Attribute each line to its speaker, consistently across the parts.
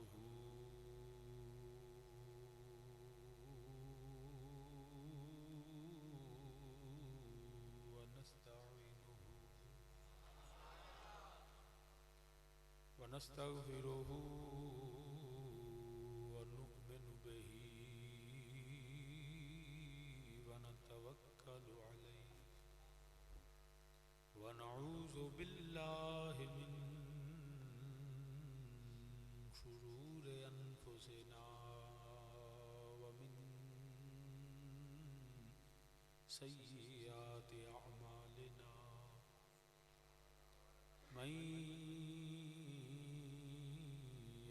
Speaker 1: नहमदुहु व नस्तईनुहु व नस्तगफिरुहु व नु'मिनु बिही व नतवक्कलु अलैहि व नऊज़ु बिल्लाहि मिन शुरूरि अनफुसिना व मिन सय्यिआति अअमालिना मन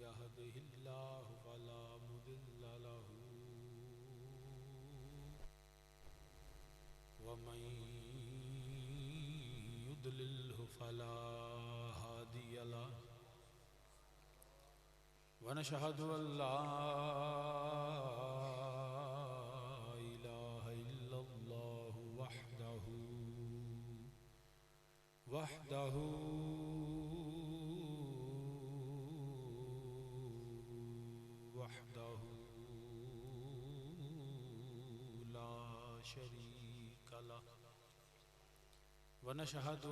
Speaker 1: यहदिहिल्लाहु फला मुदिल्ल लहु व मन युद्लिल्हु फला हादिय लहु व नशहदु अल्ला इलाहा इल्लल्लाहु वहदहु वहदहु वहदहु ला शरीक लहु व नशहदु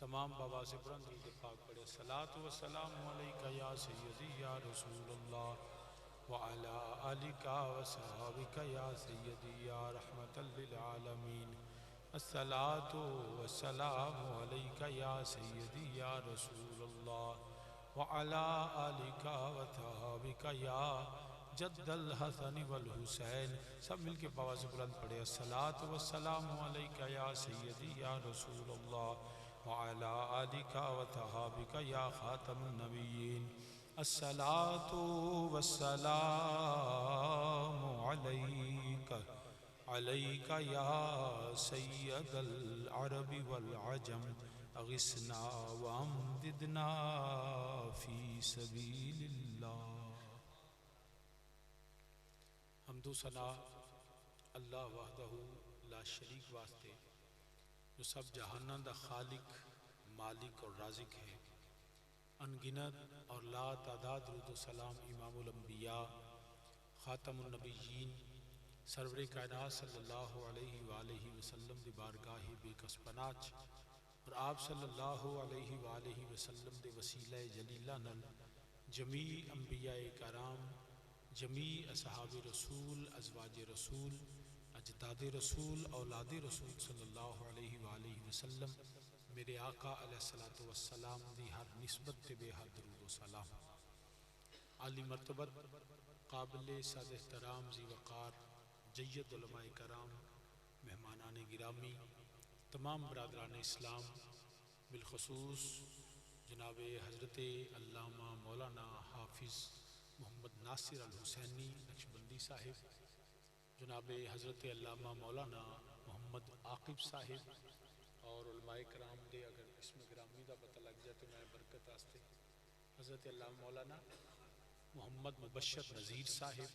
Speaker 1: तमाम बाबा से बुलंद इत्तेफाक पढ़े सलातु व सलामु अलैका या सय्यदी या रसूल अल्लाह व अला आलिका व सहाबिका या सय्यदी या रहमतल लिल आलमीन अस्सलातु व सलामु अलैका या सय्यदी या रसूल अल्लाह व अला आलिका व सहाबिका या जद्दल हसन वल हुसैन। सब मिलके बाबा से बुलंद पढ़े अस्सलातु व सलामु अलैका या सय्यदी या रसूल अल्लाह व अला आलिका व सहाबिका या खातमुन नबिय्यीन अस्सलातु वस्सलामु अलैका अलैका या सय्यदल अरबी वल अजम अगिस्ना व अमदिदना फी सबीलिल्लाह। हम्दो सना अल्लाह वहदहु ला शरीक वास्ते जो सब जहाना दा खालिक मालिक और राजिक है। अनगिनत और ला तादाद दुरूद सलाम इमामुल अंबिया खातमुन नबिय्यीन सरवरे कायनात सल्लल्लाहु अलैहि वसल्लम दी बारगाह बेकस पनाच और आप सल्लल्लाहु अलैहि वसल्लम दे वसीला जलीला नल जमी अंबिया कराम जमी असहाब रसूल अज़वाज रसूल अजदाद रसूल औलाद रसूल सल्लल्लाहु अलैहि वसल्लम मेरे आका अलैहिस्सलातु वस्सलाम दी हर निस्बत ते बेहद दरूद व सलाम। आली मर्तबत काबिल सद एहतराम ज़ी वक़ार जय्यद उलमाए कराम, मेहमानान गिरामी, तमाम बरदरान इस्लाम, बिलखसूस जनाब हज़रत अल्लामा मौलाना हाफिज़ मोहम्मद नासिर अल हुसैनी नक्शबंदी साहिब, जनाब हज़रत अल्लामा मौलाना मोहम्मद आकिब साहिब और उलमाए कराम दे अगर इसमें गिरामी का पता लग जाए तो मैं बरकत वास्ते हज़रत अल्लामा मौलाना मोहम्मद मुबशर नज़ीर साहिब,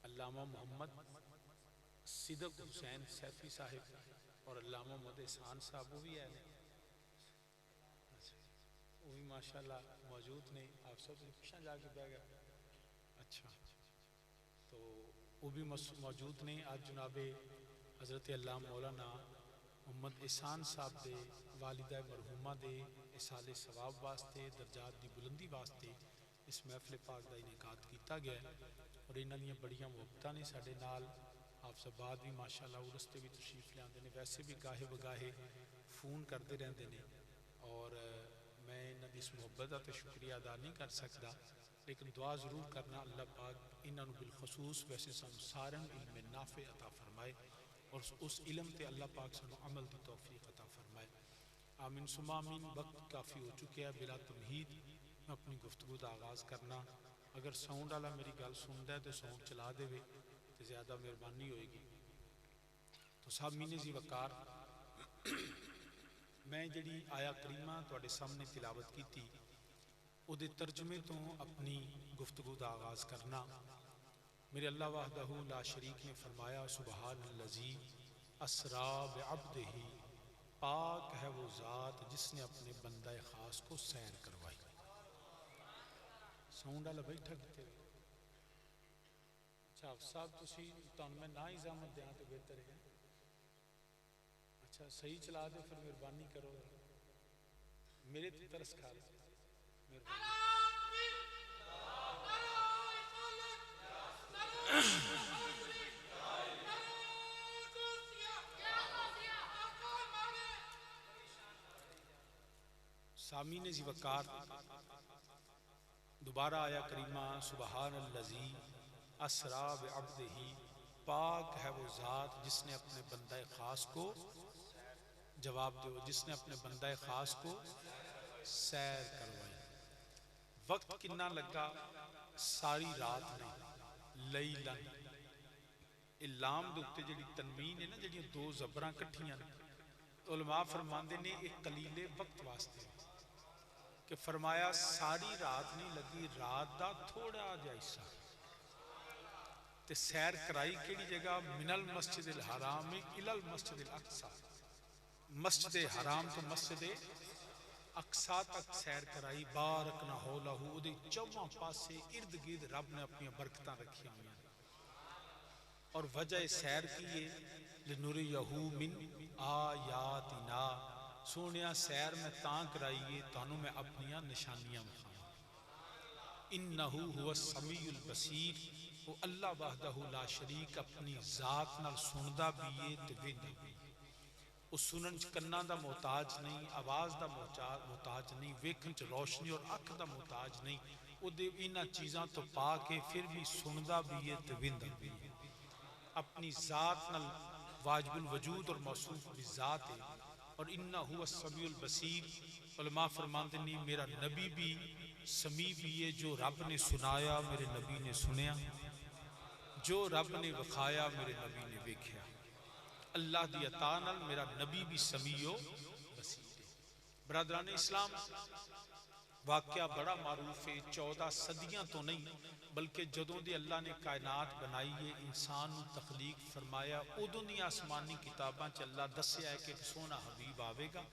Speaker 1: अल्लामा मोहम्मद सिद्दीक़ हुसैन सैफ़ी साहिब और अल्लामा मोहम्मद एहसान साहब वो भी है, वो भी माशाल्लाह मौजूद नहीं। आप सब पिछा जाके बह गए, अच्छा तो वो भी मौजूद नहीं। आज जनाबे हज़रत अल्लामा मौलाना मोहम्मद एहसान साहब दे वालिदा मरहूमा दे इसाले सवाब वास्ते दर्जात की बुलंदी वास्ते इस महफिल पाक का इनेकाद किया गया और इन्हां दी बड़ियां मुहब्बतां ने साडे नाल। आप सब बाद भी माशाअल्लाह उरस ते भी तशरीफ लियाते हैं, वैसे भी गाहे बगाहे फ़ोन करते रहते हैं और मैं इन्हां दी इस मुहब्बत का तो शुक्रिया अदा नहीं कर सकता, लेकिन दुआ ज़रूर करना अल्लाह पाक इन्हां नूं बिलखसूस वैसे सानू सारिआं नूं इल्म नाफे अता फरमाए और उस इल्म ते अल्लाह पाक सानू अमल की तौफीक अता फरमाए। आमीन सुमा आमीन। वक्त काफ़ी हो चुके हैं, बिला तमहीद मैं अपनी गुफ्तगू का आगाज़ करना। अगर साउंड वाला मेरी गल सुनता है तो साउंड चला दे तो ज़्यादा मेहरबानी होएगी। तो सामीने जी वकार मैं जी आया करीमा तुहाडे सामने तिलावत की थी, उहदे तर्जमे तो अपनी गुफ्तगू का आगाज़ करना। मेरे अल्लाह वहदहू ला शरीक ने फरमाया सुबहानल्लज़ी अस्रा बिअब्दिही, पाक है वो ज़ात जिसने अपने बंदा ख़ास को सैर करवाई। साउंड वाला बैठा कितने? अच्छा साहब तुसी तुहानू मैं ना इजामत दें तो बेहतर है। अच्छा सही चला दे फिर मेहरबानी करो, मेरे तो तरस खा रहे सामीने जी वकार दोबारा आया करीमा सुबहानल्लज़ी अस्रा बिअब्दिही, पाक है वो ज़ात जिसने अपने बंदा ख़ास को, जवाब दो, जिसने अपने बंदा ख़ास को सैर करवाई। वक्त कितना लगा? सारी रात नहीं। लैलन इलाम दे उत्ते जिहड़ी तनवीन है ना, जिहड़ियां दो ज़बरां इकट्ठियां ने, उलमा फरमांदे ने एक कलीले वक्त वास्ते कि फरमाया सारी रात नहीं लगी, रात का थोड़ा जिहा हिस्सा। ते सैर कराई किहड़ी जगह? मिनल मस्जिद अल हराम इलल मस्जिद अल अक्सा, मस्जिद हराम तो मस्जिद अक्सा तक सैर कराई। बारक ना हो लहू, उहदे चौवां पासे इर्द गिर्द रब ने अपनी बरकतां रखियां हुई और वजह सैर की है लिनुरियहू मिन आयातिना, सोनिया सैर में तां कराइए तानू मैं अपनियां निशानियां विखावां। इन्नहू हुवा समीउल बसीर, वो अल्लाह वहदहू ला शरीक अपनी जात नाल सुनदा भी है ते वेंदा भी। वो सुनन च कन्नां दा मोहताज नहीं, आवाज़ दा मोहताज नहीं, वेखन च रोशनी और अख दा मोहताज नहीं। उहदे इन्हां चीज़ां तो पा के फिर भी सुनदा भी है ते वेंदा भी है। अपनी ज़ात नाल वाजिबुल वजूद और मौसूफ भी ज़ात है। और इन्ना हुआ समीउल बसीर, उलमा फरमाते नहीं मेरा नबी भी समी भी है, जो रब ने सुनाया मेरे नबी ने सुनया, जो रब ने विखाया मेरे नबी ने वेख्या। अल्लाह दी अता नाल मेरा नबी भी समीओ बसीर है। बरदरान इस्लाम वाकया बड़ा मारूफ है, 14 सदियां तो नहीं बल्कि जदों दी अल्लाह ने कायनात बनाई है, इंसान नूं तखलीक फरमाया, उदों दी आसमानी किताबां च अल्लाह दस्सिया है कि एक सोहना हबीब आवेगा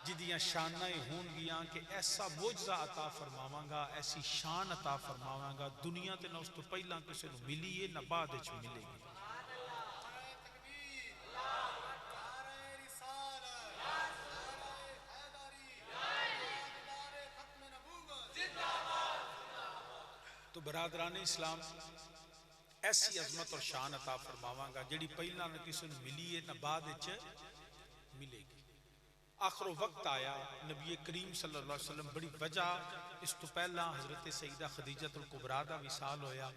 Speaker 1: जिदियां शानां होणगियां कि ऐसा मुजज़ा अता फरमावांगा, ऐसी शान अता फरमावांगा दुनिया ते ना उस तो पहला किसी नूं मिली है ना बाद विच मिलेगी। तो बरादरान इस्लाम ऐसी अजमत और शान अता फरमावांगा जिहड़ी पहला न किसी नूं मिली है ना बाद विच मिलेगी। आखिर वक्त आया, नबी करीम सल्लल्लाहु अलैहि वसल्लम बड़ी वजह इस तो पहला हज़रत सईदा खदीजतुल कुबरा दा विसाल होया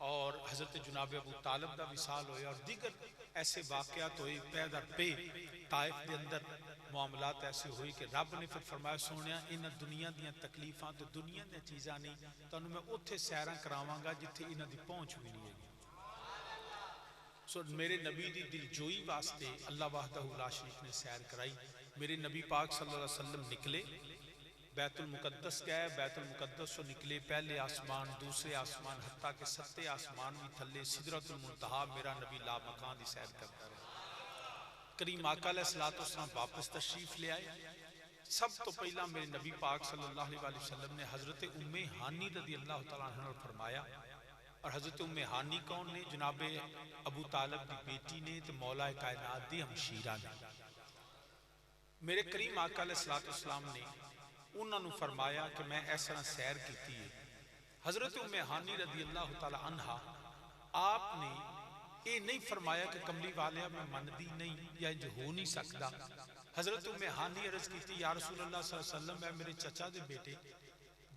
Speaker 1: और हज़रत जनाब अबू तालिब दा विसाल होया और दीगर ऐसे वाक़यात होए पैदर पे ताइफ के अंदर मामलात ऐसे हुए कि रब ने फिर फरमाया सोनिया इन्हां दुनिया दियां तकलीफां तो दुनिया दी चीज़ां नहीं, तुहानूं मैं उत्थे सैरां करावांगा जिथे इन्हां दी पहुँच भी नहीं है। सो मेरे नबी दी दिलजोई वास्ते अल्लाह वहदहू ला शरीक ने सैर कराई। मेरे नबी पाक सल्लल्लाहु अलैहि वसल्लम निकले, बैतुल मुकद्दस गए, बैतुल मुकद्दस से निकले पहले आसमान, दूसरे आसमान, हत्ता के सत्ते आसमान भी थले सिदरतुल मुंतहा मेरा नबी ला मकान की सैर करता रहा। करीम आका अलैहिस्सलातु वस्सलाम वापस तशरीफ ले आए। सब तो पहला मेरे नबी पाक सल्लल्लाहु अलैहि वसल्लम ने हजरत उम्मे हानी रदी अल्लाह तआला अन्हा फरमाया, और हजरत उम्मे हानी कौन ने? जनाब अबू तालिब की बेटी ने तो मौला कायनात दी हमशीरा ने। मेरे करीम आका अलैहिस्सलातु वस्सलाम ने उन्होंने फरमाया कि मैं इस तरह सैर की है। हजरत उम्मे हानी रदी अल्लाह तआला अन्हा आपने ये नहीं फरमाया कि कमली वालिया मैं मनदी नहीं या इंज हो नहीं सकता। हजरत उम्मे हानी अर्ज की या रसूल अल्लाह सल्लल्लाहु अलैहि वसल्लम मैं मेरे चचा दे बेटे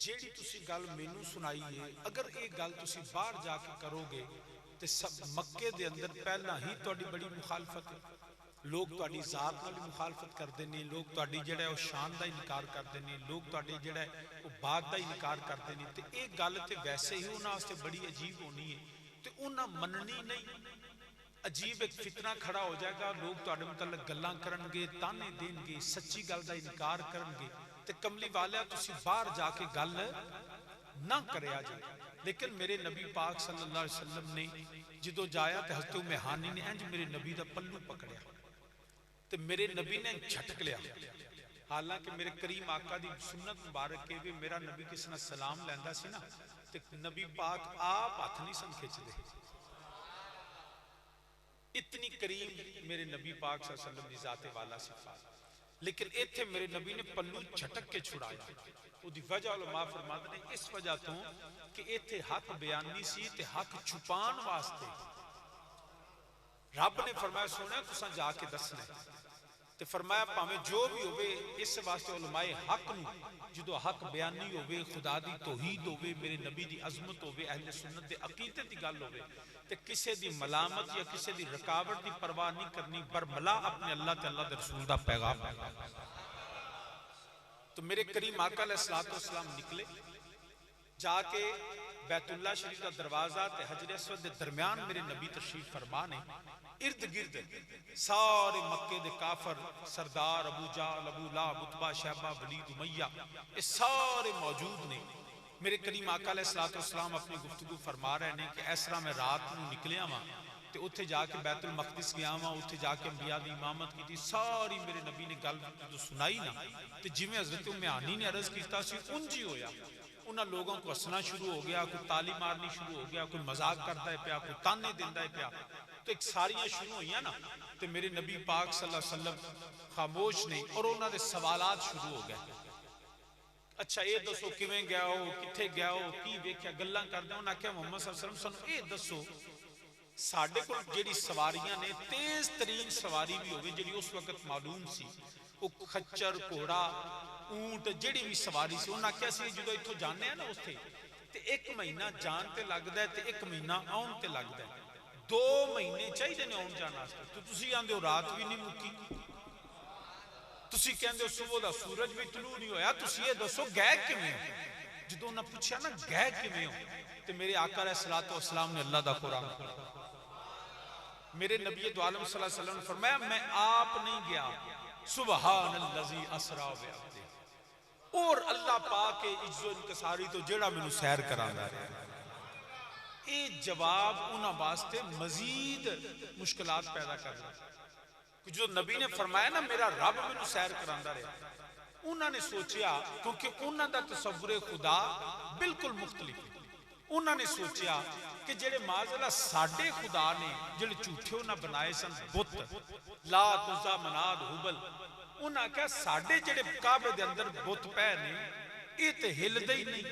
Speaker 1: जेड़ी तुसी गल मैनू सुनाई है अगर ये गल तुसी बाहर जाके करोगे तो सब मक्के दे अंदर पहला ही तुहाडी बड़ी मुखालफत है, लोग तुहाडी जात नाल मुखालफत करते हैं, लोग तुहाडी जिहड़ा है शान का इनकार करते हैं, लोग तुहाडे जिहड़ा है बात का इनकार करते हैं। तो ये गल तो वैसे ही उन्हां वास्ते बड़ी अजीब होनी है तो उन्हां मननी नहीं, अजीब एक फितना खड़ा हो जाएगा, लोग तुहाडे मुतल्लक गल्लां करनगे, ताने देणगे, सच्ची गल का इनकार करनगे। ते कमली वालिया तुसी बाहर जाके गल ना करया जाए। लेकिन मेरे नबी पाक सल्लल्लाहु अलैहि वसल्लम ने जो जाया तो हज़रत उम्मे हानी ने इंज मेरे नबी का पल्लू पकड़िया तो मेरे नबी ने झटक लिया। हालांकि मेरे करीम आका दी सुन्नत मुबारक के भी मेरा नबी किसी ने सलाम लैंदा सी ना तो नबी पाक आप हाथ नहीं सन खिंचदे, इतनी करीम मेरे नबी पाक सल्लल्लाहु अलैहि वसल्लम दी जाते वाला सिफात। लेकिन इत्थे मेरे नबी ने पल्लू झटक के छुड़ाया। उदी वजह उलमा फरमाते ने इस वजह तो कि इत्थे हक बयानी सी ते हक छुपान वास्ते रब ने फरमाया सोने तुसां जाके दसना ते फरमाया भावें जो भी होवे इस वास्ते उलमाए हक नूं जो हक बयानी होवे, खुदा दी तौहीद होवे, मेरे नबी दी अजमत होवे, अहले सुन्नत दे अकीदे दी गल होवे ते किसी दी मलामत या किसी दी रुकावट दी परवाह नहीं करनी, बरमला अपने अल्लाह ते अल्लाह दे रसूल दा पैगाम। तो मेरे करीम आका अलैहिस्सलातु वस्सलाम निकले, जाके बैतुल्लाह शरीफ का दरवाजा ते हजर अस्वद के दरमियान मेरे नबी तशरीफ फरमा ने। इर्द गिर्द सारे मक्के दे काफर सरदार अबू जाल, अबू लहब, उतबा, शैबा, वलीद, उमैया ये सारे मौजूद ने। मेरे करीम आका अलैहिस्सलातु वस्सलाम अपनी गुफ्तगू फरमा रहे हैं कि इस तरह मैं रात को निकलिया वा तो उत्थे जाके बैतुल मकदिस गया वा, उत्थे जाके अंबिया दी इमामत की सारी मेरे नबी ने गल जो सुनाई ना तो जिवें हज़रत उम्मे हानी ने अर्ज किया सी उंज ही होया। उन्हां लोगों को हसना शुरू हो गया, कोई ताली मारनी शुरू हो गया, कोई मजाक करता है पिया, कोई ताने दिंदा है पिया। तो एक सारियां शुरू हुई ना तो मेरे नबी पाक सल्लल्लाहु अलैहि वसल्लम खामोश नहीं और उन्हां दे सवालात शुरू हो गए। अच्छा ये दसो किवें गया हो, किथे गया हो, की वेख्या, गल्लां करदे। उन्हां आख्या मुहम्मद सल्लल्लाहु अलैहि वसल्लम सानू ये दसो साडे कोल जेहड़ी सवारियां ने तेज तरीन सवारी भी होवे जेहड़ी उस वक्त मालूम सी, वो खच्चर, घोड़ा, ऊंट जेहड़ी भी सवारी सी। उन्हां आख्या सी जो इत्थों जाने ना उत्थे ते 1 महीना जान ते लगदा है ते 1 महीना आउण ते लगदा है, 2 महीने चाहिए ने आउण जाण वास्ते। तो तुसी आंदे हो रात भी नहीं मुक्की, तुसी कहंदे हो सुबह दा सूरज भी तलू नहीं होया, तुसी ये दसो गए किवें हो? जदों उन्हां पुछया ना गए किवें हो ते मेरे आका अलैहिस्सलातु वस्सलाम ने अल्लाह दा कुरान पढ़ा। मेरे नबी दो आलम सल्लल्लाहु अलैहि वसल्लम ने फरमाया मैं आप नहीं गया, सुबहानल्लज़ी असरा बिअब्दी, और अल्लाह पाक के इज्जो इंकसारी तो जेड़ा मैनू सैर करांदा रहा। ये जवाब उन्हां वास्ते मजीद मुश्किलात पैदा करदा कि जो नबी ने फरमाया ना मेरा रब मैनू सैर करांदा रहा, उन्होंने सोचा क्योंकि उन्होंने दा तसव्वुर खुदा बिल्कुल मुख्तलिफ है। उन्होंने सोचा कि जेड़े माज़अल्लाह साडे खुदा ने जेड़े झूठे उन्हें बनाए सन बुत लात, उज़्ज़ा, मनात, हुबल, उन्हें आख्या साडे जेड़े काबे दे अंदर बुत पए ने ये ते हिलदे ही नहीं,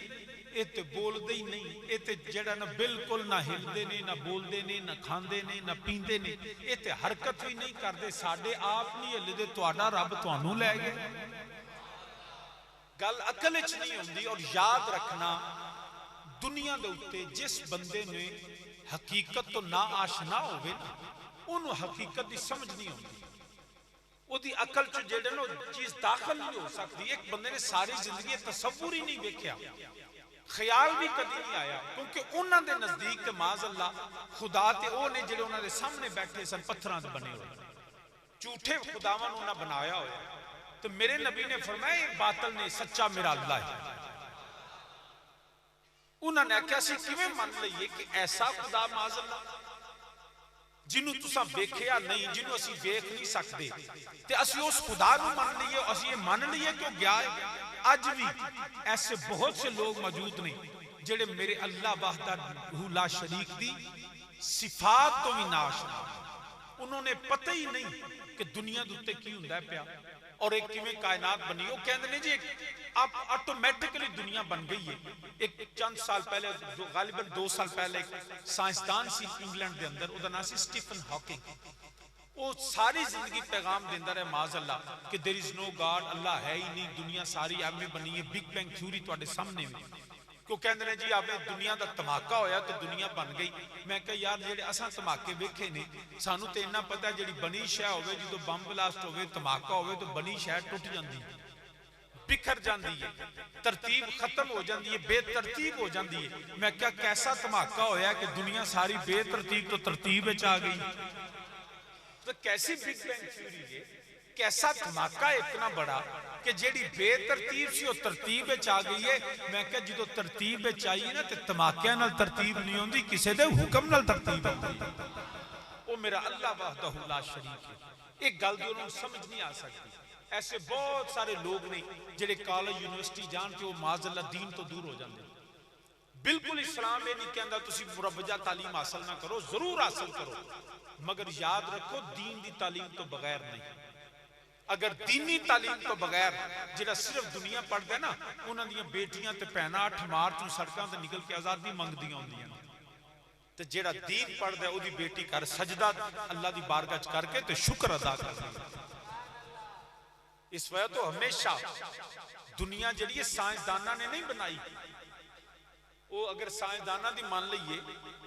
Speaker 1: ये तो बोलते ही नहीं, ये तो जड़ा ना बिल्कुल ना हिलते ने, ना बोलते ने, ना खाते ने, ना पीते ने, ये तो हरकत भी नहीं करते। साडे आप नहीं हिलते, तुहाडा रब तुहानू लै गया। गल अकल च नहीं आती। और याद रखना, दुनिया के उत्ते जिस बंदे ने हकीकत तो ना आशना होवे ना, उन्होंने हकीकत की समझ नहीं आती। ਉਹਦੀ अकल च ਜਿਹੜੇ ਨਾ चीज दाखिल नहीं हो सकती। एक बंदे ने सारी जिंदगी तसव्वुर ही नहीं वेख्या, ख्याल भी कभी नहीं आया, क्योंकि उन्होंने नजदीक ते माज़ अल्लाह खुदा ते वो ने जिहड़े उन्होंने सामने बैठे सन, पत्थरां ते बने हुए झूठे खुदावां नूं उन्हां बनाया होया। तो मेरे नबी ने फरमाया ये बातिल ने, सच्चा मेरा अल्लाह है। उन्होंने आख्या असीं किवें मन लईए कि ऐसा खुदा माज़ अल्लाह जिन्हों तुसां वेखिया नहीं, जिन्हों असीं वेख नहीं सकते, ते असीं उस खुदा नूं मन लईए, असीं ये मन लईए कि गया है। अज भी ऐसे बहुत से लोग मौजूद ने जिहड़े मेरे अल्लाह वहदहू ला शरीक दी सिफात तो भी नाआशना, उन्होंने पता ही नहीं कि दुनिया दे उत्ते की हुंदा पिया और एक किवें कायनात बनी। वो कहंदे ने जी अब ऑटोमैटिकली दुनिया बन गई है। एक चंद साल पहले, गालिबन 2 साल पहले, एक साइंसदान सी इंग्लैंड के अंदर, उसका नाम सी स्टीफन हॉकिंग। वो सारी जिंदगी पैगाम देंदा रहा माज़ अल्लाह कि देयर इज नो गॉड, अल्लाह है ही नहीं, दुनिया सारी एवं बनी है, बिग बैंग थ्योरी तुहाडे सामने में। क्यों कहंदे ने जी आपने दुनिया का धमाका होया तो दुनिया बन गई। मैं कहा यार जेडे असां धमाके वेखे ने, सानू तो इन्ना पता जी बनी शै होवे, जो बम ब्लास्ट होवे, धमाका होवे तो बनी शै टुट जाती है, बिखर जाती है, तरतीब खत्म हो जाती है, बेतरतीब हो जाती है। मैं क्या कैसा धमाका होया कि दुनिया सारी बेतरतीब तो तरतीब विच आ गई। तो कैसी बिग बैंग थ्योरी है, कैसा धमाका इतना बड़ा कि जेडी बेतरतीब सी वो तरतीब विच आ गई है। मैं क्या जो तरतीब विच आई ना, तो धमाकियां नाल तरतीब नहीं आउंदी, किसी दे हुक्म नाल तरतीब आउंदी। वो मेरा अल्लाह वहदहू ला शरीक है। एक गल जो उन्होंने समझ नहीं आ सकती। ऐसे बहुत सारे लोग ने जिहड़े कॉलेज यूनिवर्सिटी जान के वो माज़ अल्लाह दीन तो दूर हो जाते। बिल्कुल इस्लाम ये नहीं कहता तुसी मुरब्बजा तालीम हासिल ना करो, जरूर हासिल करो, मगर याद रखो दीन की तालीम तो बगैर नहीं। अगर दीनी तालीम तो बगैर जिहड़ा सिर्फ दुनिया पढ़दा है ना, उन्हां दी बेटियां ते भैणां 8 मार्च नूं सड़कां ते निकल के आज़ादी मंगदियां होंदियां, ते जिहड़ा दीन पढ़दा है उहदी बेटी घर सजदा अल्लाह दी बारगाह च करके ते शुक्र अदा करदी। इस वजह तो हमेशा दुनिया जिहड़ी साइंसदानां ने नहीं बनाई, वो अगर साइंसदानां दी मान लईए,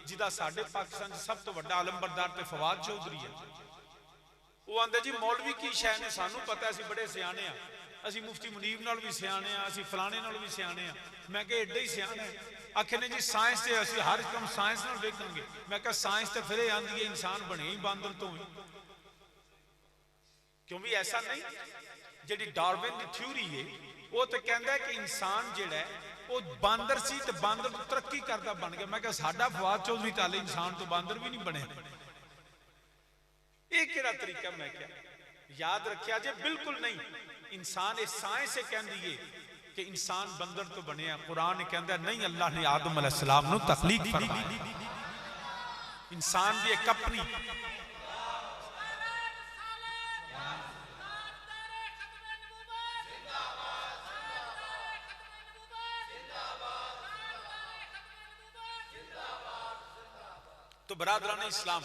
Speaker 1: जिहदा साडे पाकिस्तान सब तो वड्डा आलमबरदार ते फवाद चौधरी है, वो आंदे जी मौलवी की शै ने, सानू पता असीं बड़े सियाने आ, असीं मुफ्ती मुनीब नाल भी सियाने आ, असीं फलाने नाल भी सियाने आ। मैं कहा एडे ही सियाने आखे ने जी साइंस से असीं हर काम साइंस नाल वेखांगे। मैं कहा साइंस तो फिर आंदी है इंसान बने ही बांदर तो ही, क्यों भी ऐसा नहीं। जिहड़ी डार्विन की थ्योरी है वो तो कहता है कि इंसान जिहड़ा है वो बांदर सी ते बांदर तो तरक्की करता बन गया। मैं कहा साडा फवाद चौधरी ताले इंसान तो बांदर भी नहीं बने, ये केड़ा तरीका। मैं क्या याद रखिया जे बिल्कुल नहीं। इंसान ये साइंस से कहती है कि इंसान बंदर तो बने, कुरान कहता है नहीं, अल्लाह ने आदम अलैहिस्सलाम नूं तखलीक फरमाई, इंसान की एक अपनी तो बरादरान इस्लाम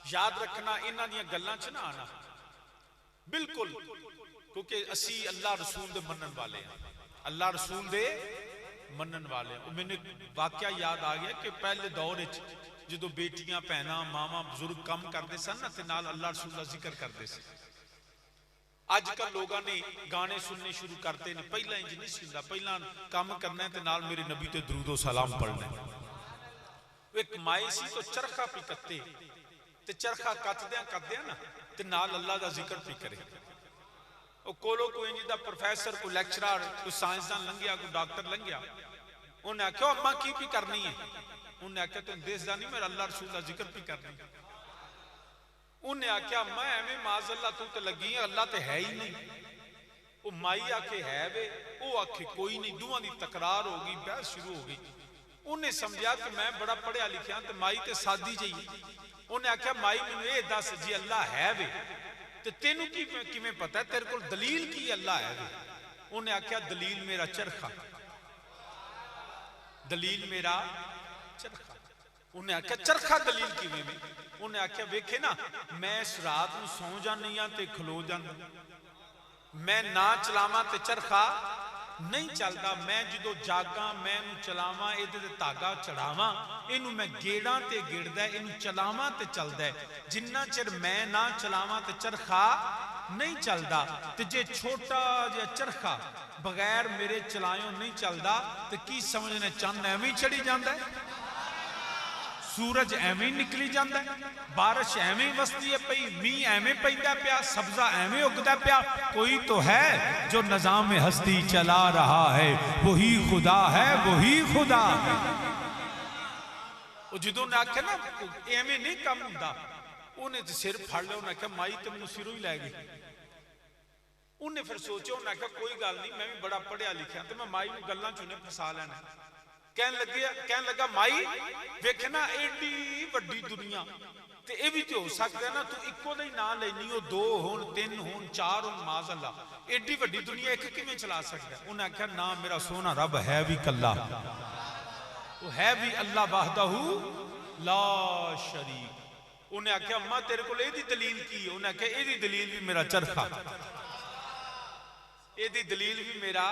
Speaker 1: याद रखना, इन्हां दियां गल्लां च ना आना बिल्कुल, क्योंकि असी अल्लाह रसूल दे मनन वाले हैं, अल्लाह रसूल दे मनन वाले हैं। मैंने वाकया याद आ गया कि पहले दौर जो बेटियां भैनां मावां बुजुर्ग काम करते सन ना, ते नाल अल्लाह रसूल दा जिक्र करते सन। अजकल लोगों ने गाने सुनने शुरू करते हैं, पहला इंज नहीं सी हुंदा, पहला काम करना है ते नाल मेरे नबी ते दरूदो सलाम पढ़ना है। एक माई सी तो चरखा पी कत्ते, ते चरखा कतदियां ना ते नाल अल्लाह दा जिक्र पी करे। वो कोलो कोई इंज दा प्रोफेसर, कोई लैक्चरर, कोई साइंसदान लंघिया, कोई डॉक्टर लंघिया, उन्हें आख्या अम्मा की पी करनी है? उन्हें आख्या तुम देसदा नहीं, मेरा अल्लाह रसूल दा जिक्र पी करनी। उन्हें आख्या अम्मा एवें माज़अल्लाह तू तो लगी है, अल्लाह तो है ही नहीं। वो माई आखे है वे, वो आखे कोई नहीं, दोवां दी तकरार हो गई, बहस शुरू हो गई। उन्हें समझा कि मैं बड़ा पढ़िया लिखिया, तो माई तो सादी जी। उन्हें आख्या माई मैनू ये दस जी अल्लाह है वे तो तेनू की किवें पता है, तेरे को दलील की अल्लाह है वे? उन्हें आख्या दलील मेरा चरखा। दलील मेरा चरखा। उन्हें आख्या चरखा दलील किवें में? उन्हें आख्या वेखे ना, मैं इस रात नूं सौ जानी हां ते खलो जांदा, मैं ना चलावां ते चरखा नहीं चलता, मैं जो जागा मैं इनू चलावा, ये धागा चढ़ावा, इनू मैं गेड़ा ते गिरदा, इनू चलावा ते चलदा है। जिन्ना चिर मैं ना चलावा ते चरखा नहीं चलता। ते जे छोटा जिहा चरखा बगैर मेरे चलायो नहीं चलता तो की समझने, चंद एवं चढ़ी जाता है, सूरज एवं निकली जाता है, बारिश एवं वसदी है पई, मीह एवं पैंदा पिया, सब्जा एवं उगदा पिया। कोई तो है जो निजाम हस्ती चला रहा है, वही खुदा है, वही खुदा है। जो ने आख्या ना एवं नहीं कम हुंदा, उन्हें सिर फड़ लिया, उन्हें आख्या माई तो मैनूं सिरों ही लै गई। उन्हें फिर सोचा, उन्हें आख्या कोई गल नहीं, मैं भी बड़ा पढ़िया लिखिया, तो मैं माई नूं गल्लां च फसा लैना। कहन लगा माई वेखे ना एडी वड्डी दुनिया, ते ये भी तो हो सकता है ना तू इको दा ही ना लैनी, हो दो होन, तीन होन, चार होन, माज़अल्लाह एडी वड्डी दुनिया एक किवें चला सकता है? उन्हें आख्या ना, मेरा सोना रब है भी कल्ला, वो है भी अल्लाह वाहदहू ला शरीक। उन्हें आख्या अम्मा तेरे को एदी दलील की है? उन्हें आख्या एदी दलील भी मेरा चरखा, एदी दलील भी मेरा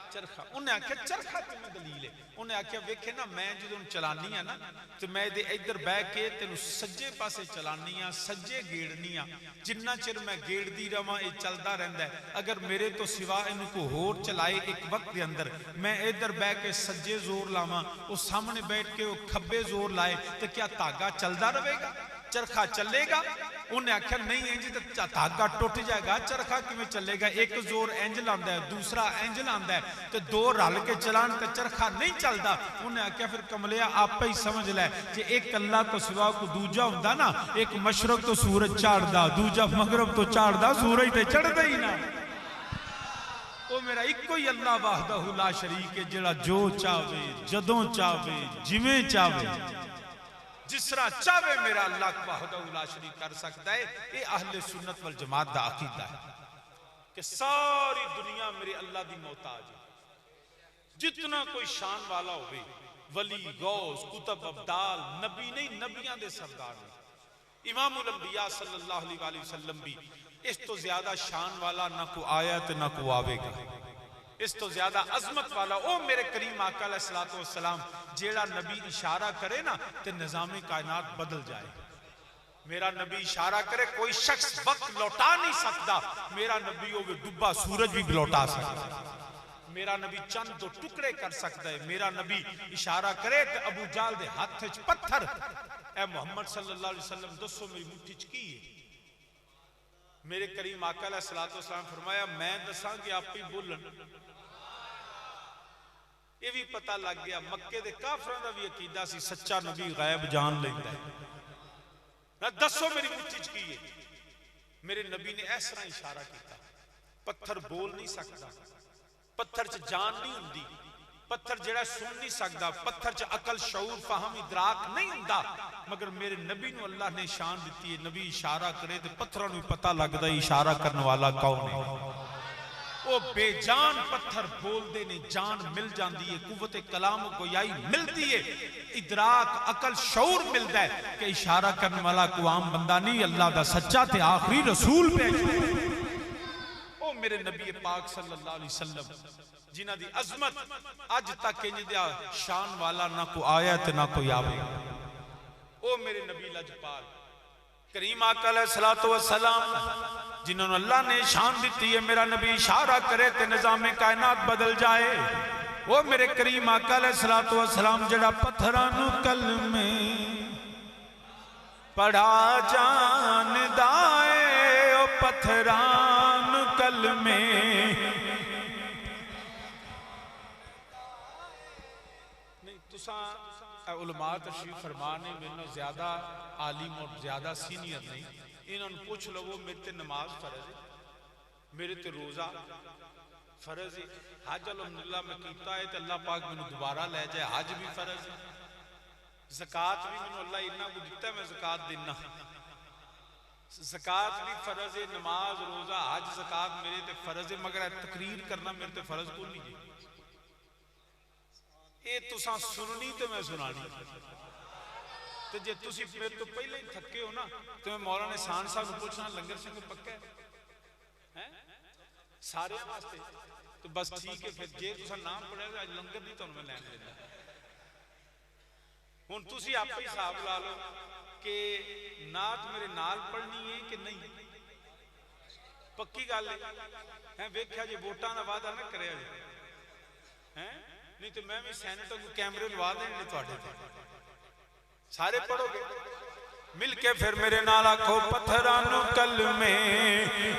Speaker 1: चरखा। उन्हें आख्या चरखा किवें दलील है? उन्हें आख्या वेखे ना, मैं जो चलानी है ना, तो मैं इधर बह के तेन सज्जे पासे चलानी हाँ, सज्जे गेड़नी हाँ, जिन्ना चिर मैं गेड़दी रहा ये चलता रहता है। अगर मेरे तो सिवा इन को होर चलाए एक वक्त के अंदर, मैं इधर बह के सज्जे जोर लावा, वो सामने बैठ के वो खब्बे जोर लाए, तो क्या धागा चलता रहेगा? चरखा चलेगा? उन्हें आख्या नहीं, इंज तो धागा टुट जाएगा, चरखा किवें चलेगा? एक जोर इंज लांदा है, दूसरा इंज लांदा है, तो दो रल के चलान तो चरखा नहीं चलता। उन्हें आख्या फिर कमलिया आप ही समझ लै, जे एक अल्लाह तो सिवा को दूजा हुंदा ना, एक मशरक तो सूरज चाड़दा, दूजा मगरब तो चाड़दा, सूरज तो चढ़दा ही ना। वो मेरा इको ही अल्लाह वाहदहू ला शरीक है, जिहड़ा जो चाहे, जदों चाहे, जिवें चाहे, जिस तरह चाहे मेरा अल्लाह वाहदहू ला शरीक कर सकता है। ये अहले सुन्नत वल जमात दा अकीदा है कि सारी दुनिया मेरे अल्लाह दी मोहताज है। जितना कोई शान वाला होवे, वली, गौस, कुतुब, अब्दाल, नबी नहीं, नबियां दे सरदार ने। इमामुल अंबिया सल्लल्लाहु अलैहि वसल्लम भी इस तो ज्यादा शान वाला ना को आया ते ना को आवेगा, इस तो ज्यादा अजमत वाला ओ मेरे करीम आका अलैहिस्सलातु वस्सलाम, जेड़ा नबी इशारा करे ना ते निजामे कायनात बदल जाए। मेरा नबी इशारा करे, कोई शख्स वक्त लौटा नहीं सकता। मेरा नबी होवे डुब्बा सूरज भी लौटा सकता है। मेरा नबी चंद दो टुकड़े कर सकता है। मेरा नबी इशारा करे तो अबू जाल दे हाथ च पत्थर, ए मोहम्मद सल्लल्लाहु अलैहि वसल्लम दसो मेरी मुट्ठी च की है? मेरे करीम आका अलैहिस्सलातु वस्सलाम फरमाया, मैं दसां कि आप ही बोलन। ये भी पता लग गया, मक्के दे काफिरां दा भी अकीदा सी सच्चा नबी गैब जान लेंदा है। दसो मेरी मुट्ठी च की है? मेरे नबी ने इस तरह इशारा किया। पत्थर बोल नहीं सकता, पत्थर च जान नहीं हुंदी, पत्थर जेड़ा सुन नहीं सकता, पत्थर च अकल, शऊर, फहम, इदराक नहीं हुंदा, मगर मेरे नबी नूं अल्लाह ने शान दी है। नबी इशारा करे तो पत्थरां नूं पता लगदा इशारा करने वाला कौन है। वो बेजान पत्थर बोलते ने, जान मिल जाती है, कुव्वत कलाम गोयाई मिलती है, इदराक, अकल, शऊर मिलता है कि इशारा करने वाला को आम बंदा नहीं, अल्लाह का सच्चा ते आखिरी रसूल पे। ओ मेरे नबी पाक सल्लल्लाहु अलैहि वसल्लम, जिन्हां दी अजमत अज तक इंज दा शान वाला ना को आया ते ना कोई आवे। ओ मेरे नबी लजपाल करीम आका अलैहिस्सलातु वस्सलाम, जिन्होंने अल्लाह ने शान दी है, मेरा नबी इशारा करे तो निजामे कायनात बदल जाए। वो मेरे करीम आका अलैहिस्सलातु वस्सलाम, जड़ा पत्थरां नूं कलमे पढ़ा जानदा है, ओ पत्थरां नूं कलमे नहीं। तुसां उलमा तशरीफ फरमा ने, मैनू ज्यादा आलिम और ज्यादा सीनियर नहीं, इन्होंने पूछ लवो, मेरे ते नमाज फर्ज है, मेरे ते रोजा फर्ज है, हज अल्हम्दुलिल्लाह मैं कीता है तो अल्लाह पाक मैनू दोबारा ले जाए, हज भी फर्ज है, ज़कात भी मैनू अल्लाह इन्ना को दिता मैं ज़कात देना, ज़कात भी फर्ज है, नमाज, रोजा, हज, ज़कात मेरे ते फर्ज है, मगर तकरीर करना मेरे ते फर्ज को नहीं है। ये तुसा सुननी तो मैं सुनानी। तो जे तुसी मेरे तो पहले ही थके हो ना तो मैं मौलाना शान साहब को पूछना लंगर सिंह पक्का है सारे वास्ते तो बस ठीक है। फिर जे तुसा नाम पढ़ेगा अज लंगर नहीं तो मैं लैन देना। हुण तुसी आप ही हिसाब ला लो कि नात मेरे नाल पढ़नी है कि नहीं। पक्की गल है वेख्या जी वोटां दा वादा ना करे हैं नहीं तो मैं भी सैनेट को कैमरे लवा देने तुहाडे ते सारे पढ़ोगे मिल के। फिर मेरे नाल आखो पत्थरां नूं कलमे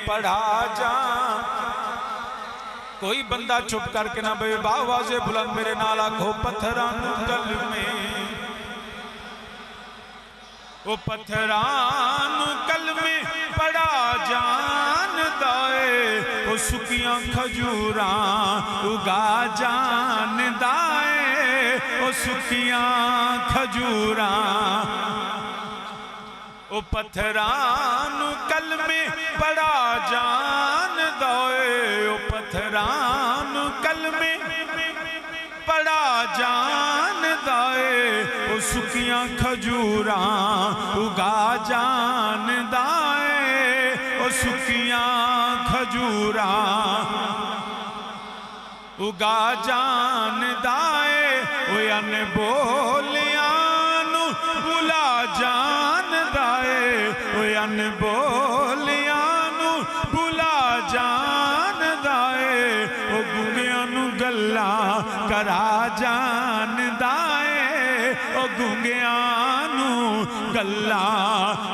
Speaker 1: पढ़ा जा। कोई बंदा चुप करके ना बे आवाज़े बुलंद मेरे नाल आखो पत्थरां नूं कलमे। वो पत्थरां नूं कलमे पढ़ा जान दाए वो सुकियां खजूरां उगा जान दाए वो सुकियां खजूरां। वो पत्थरां नूं कलमे पढ़ा जान दाए वो पत्थरां नूं कलमे पढ़ा जान दाए वो सुकियां खजूरां उगा जान दाए वो सुकियां खजूरां उगा जान दाए वो अन बोलियां नूं बुला जान दाए वो अन बोलियां नूं बुला जान दाए वो गुंगियां नूं गल्लां करा जान दाए वो गुंगियां नूं गल्लां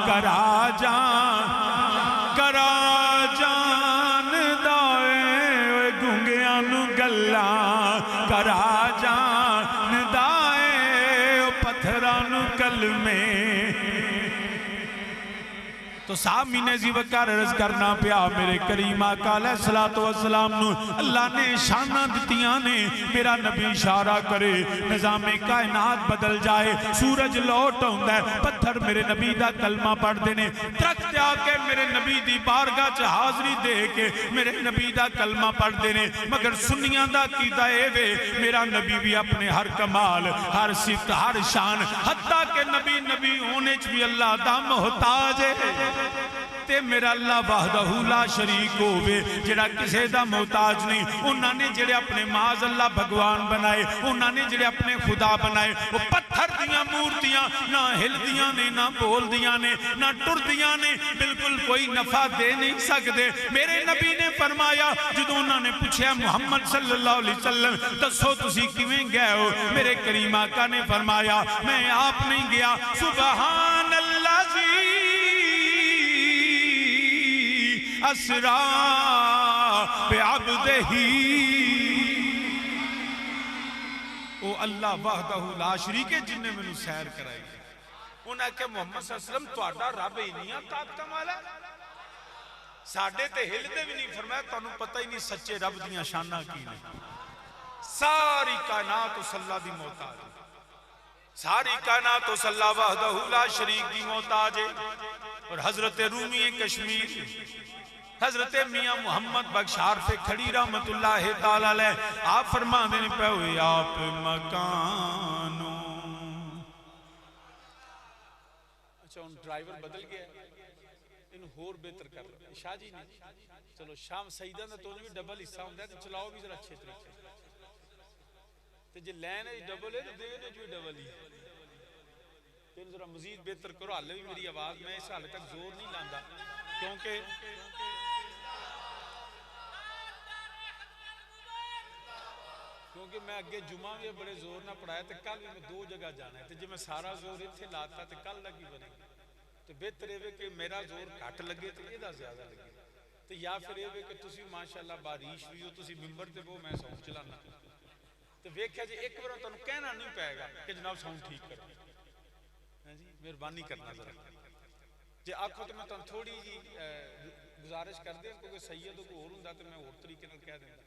Speaker 1: करा जान दाए गुंगियां नूं गल्लां करा जान दाए पत्थरां नूं कलमे। तो साहब महीने जी वकार अर्ज करना पिया मेरे करीम आका अलैहिस्सलातु वस्सलाम नूं अल्लाह ने शाना दित्तियां ने। मेरा नबी इशारा करे निज़ामे कायनात बदल जाए सूरज लौट आउंदा है पत्थर मेरे नबी दा कलमा पढ़दे ने। दरख्त आके मेरे नबी दी बारगाह च हाज़री दे के मेरे नबी दा कलमा पढ़दे ने। मगर सुन्नियां दा कीदा ए वे मेरा नबी भी अपने हर कमाल हर सिफत हर शान हत्ता के नबी नबी होने च भी अल्लाह दा मोहताज है। ते मेरा अल्लाह वहदहू ला शरीक होवे जेड़ा किसे दा मोहताज नहीं। उन्होंने जेड़े अपने माज अल्लाह भगवान बनाए उन्होंने जेड़े अपने खुदा बनाए वो पत्थर दियां मूर्तियां ना हिलदियां ने ना बोलदियां ने ना टुरदियां ने बिल्कुल कोई नफा दे नहीं सकते। मेरे नबी ने फरमाया जदों उन्होंने पूछा मुहम्मद सल्लल्लाहु अलैहि वसल्लम दसो तुसी किवें गए हो मेरे करीम आका ने फरमाया मैं आप नहीं गया सुबहान अल्लाह जी असरा पे अब्दही। ओ अल्लाह वहदहू ला शरीक है जिन्हें मैनू सैर कराई। उन्हें आख्या मुहम्मद सल्लल्लाहु अलैहि वसल्लम तुहाडा रब इन्नियां ताकतां वाला साडे ते हिलदे भी नहीं। फरमाया तुहानू पता ही नहीं सच्चे रब दियां शानां की ने। सारी कायनात उस अल्लाह दी मोहताज है। सारी कायनात उस अल्लाह वहदहू ला शरीक दी मोहताज है। और हजरत रूमी कश्मीर हजरत मियां मुहम्मद बख्शार से खड़ी रहमतुल्लाह ताला अलैह आप फरमाते ने पे हुए आप मकानो। अच्छा उन ड्राइवर बदल गया इन होर बेहतर कर लो शाह जी ने। चलो शाम सईदा दा तो भी डबल हिस्सा होंदा है तो चलाओ भी जरा अच्छे तरीके ते जे लैन डबल है तो देने जो डबल ही तेन जरा मजीद बेहतर करो। हाले भी मेरी आवाज मैं इस हाले तक जोर नहीं लांदा क्योंकि मैं अगे जुमा भी बड़े जोर ना पढ़ाया तो कल भी मैं दो जगह जाना है तो जे मैं सारा जोर इत्थे लाता तो कल लगी बनेगी। तो बेहतर ये कि मेरा जोर घट लगे तो यदा ज्यादा लगे तो या फिर ये कि तुसी माशाअल्लाह बारिश भी हो तुसी मिंबर ते वो मैं साउंड चलाना तो वेख्या जी एक बार तुहानू कहना नहीं पेगा कि जनाब साउंड ठीक करो है जी मेहरबानी करना जरा जे आखो तो मैं तुहानू थोड़ी जी गुजारिश कर दें क्योंकि सैयद को होर हुंदा तो मैं होर तरीके नाल कह देंदा।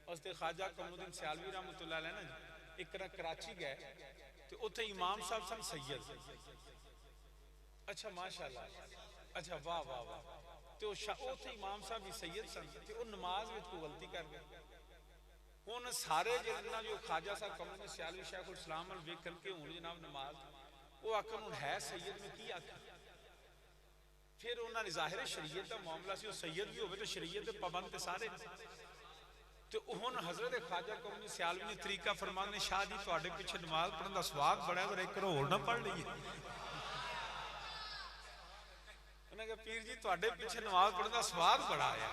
Speaker 1: उसते ख्वाजा कमरुद्दीन सियालवी रहमतुल्लाह अलैह ना एक कराची गए तो उत्थे इमाम साहब सन सैयद। अच्छा माशाअल्लाह अच्छा वाह वाह वाह तो उत्थे इमाम साहब भी सैयद सन ते वो नमाज विच कोई गलती कर गए। हुण सारे जिन्ना जो ख्वाजा साहब कमर सियालवी शेख उल इस्लाम अल वेखन के हुण जनाब नमाज वो आखन हुण है सैयद में की आख फिर उन्होंने जाहिर शरीयत का मामला सी सैयद भी होवे तो शरीयत के पाबंद ते सारे तो हुण हजरत ख्वाजा कमर सियालवी ने तरीका फरमाने ने शाह जी तुहाडे पिछे नमाज पढ़न दा स्वाद बड़ा है एक होर ना पढ़ लईए उन्हें कहा पीर जी तुहाडे पिछे नमाज पढ़न दा स्वाद बड़ा आया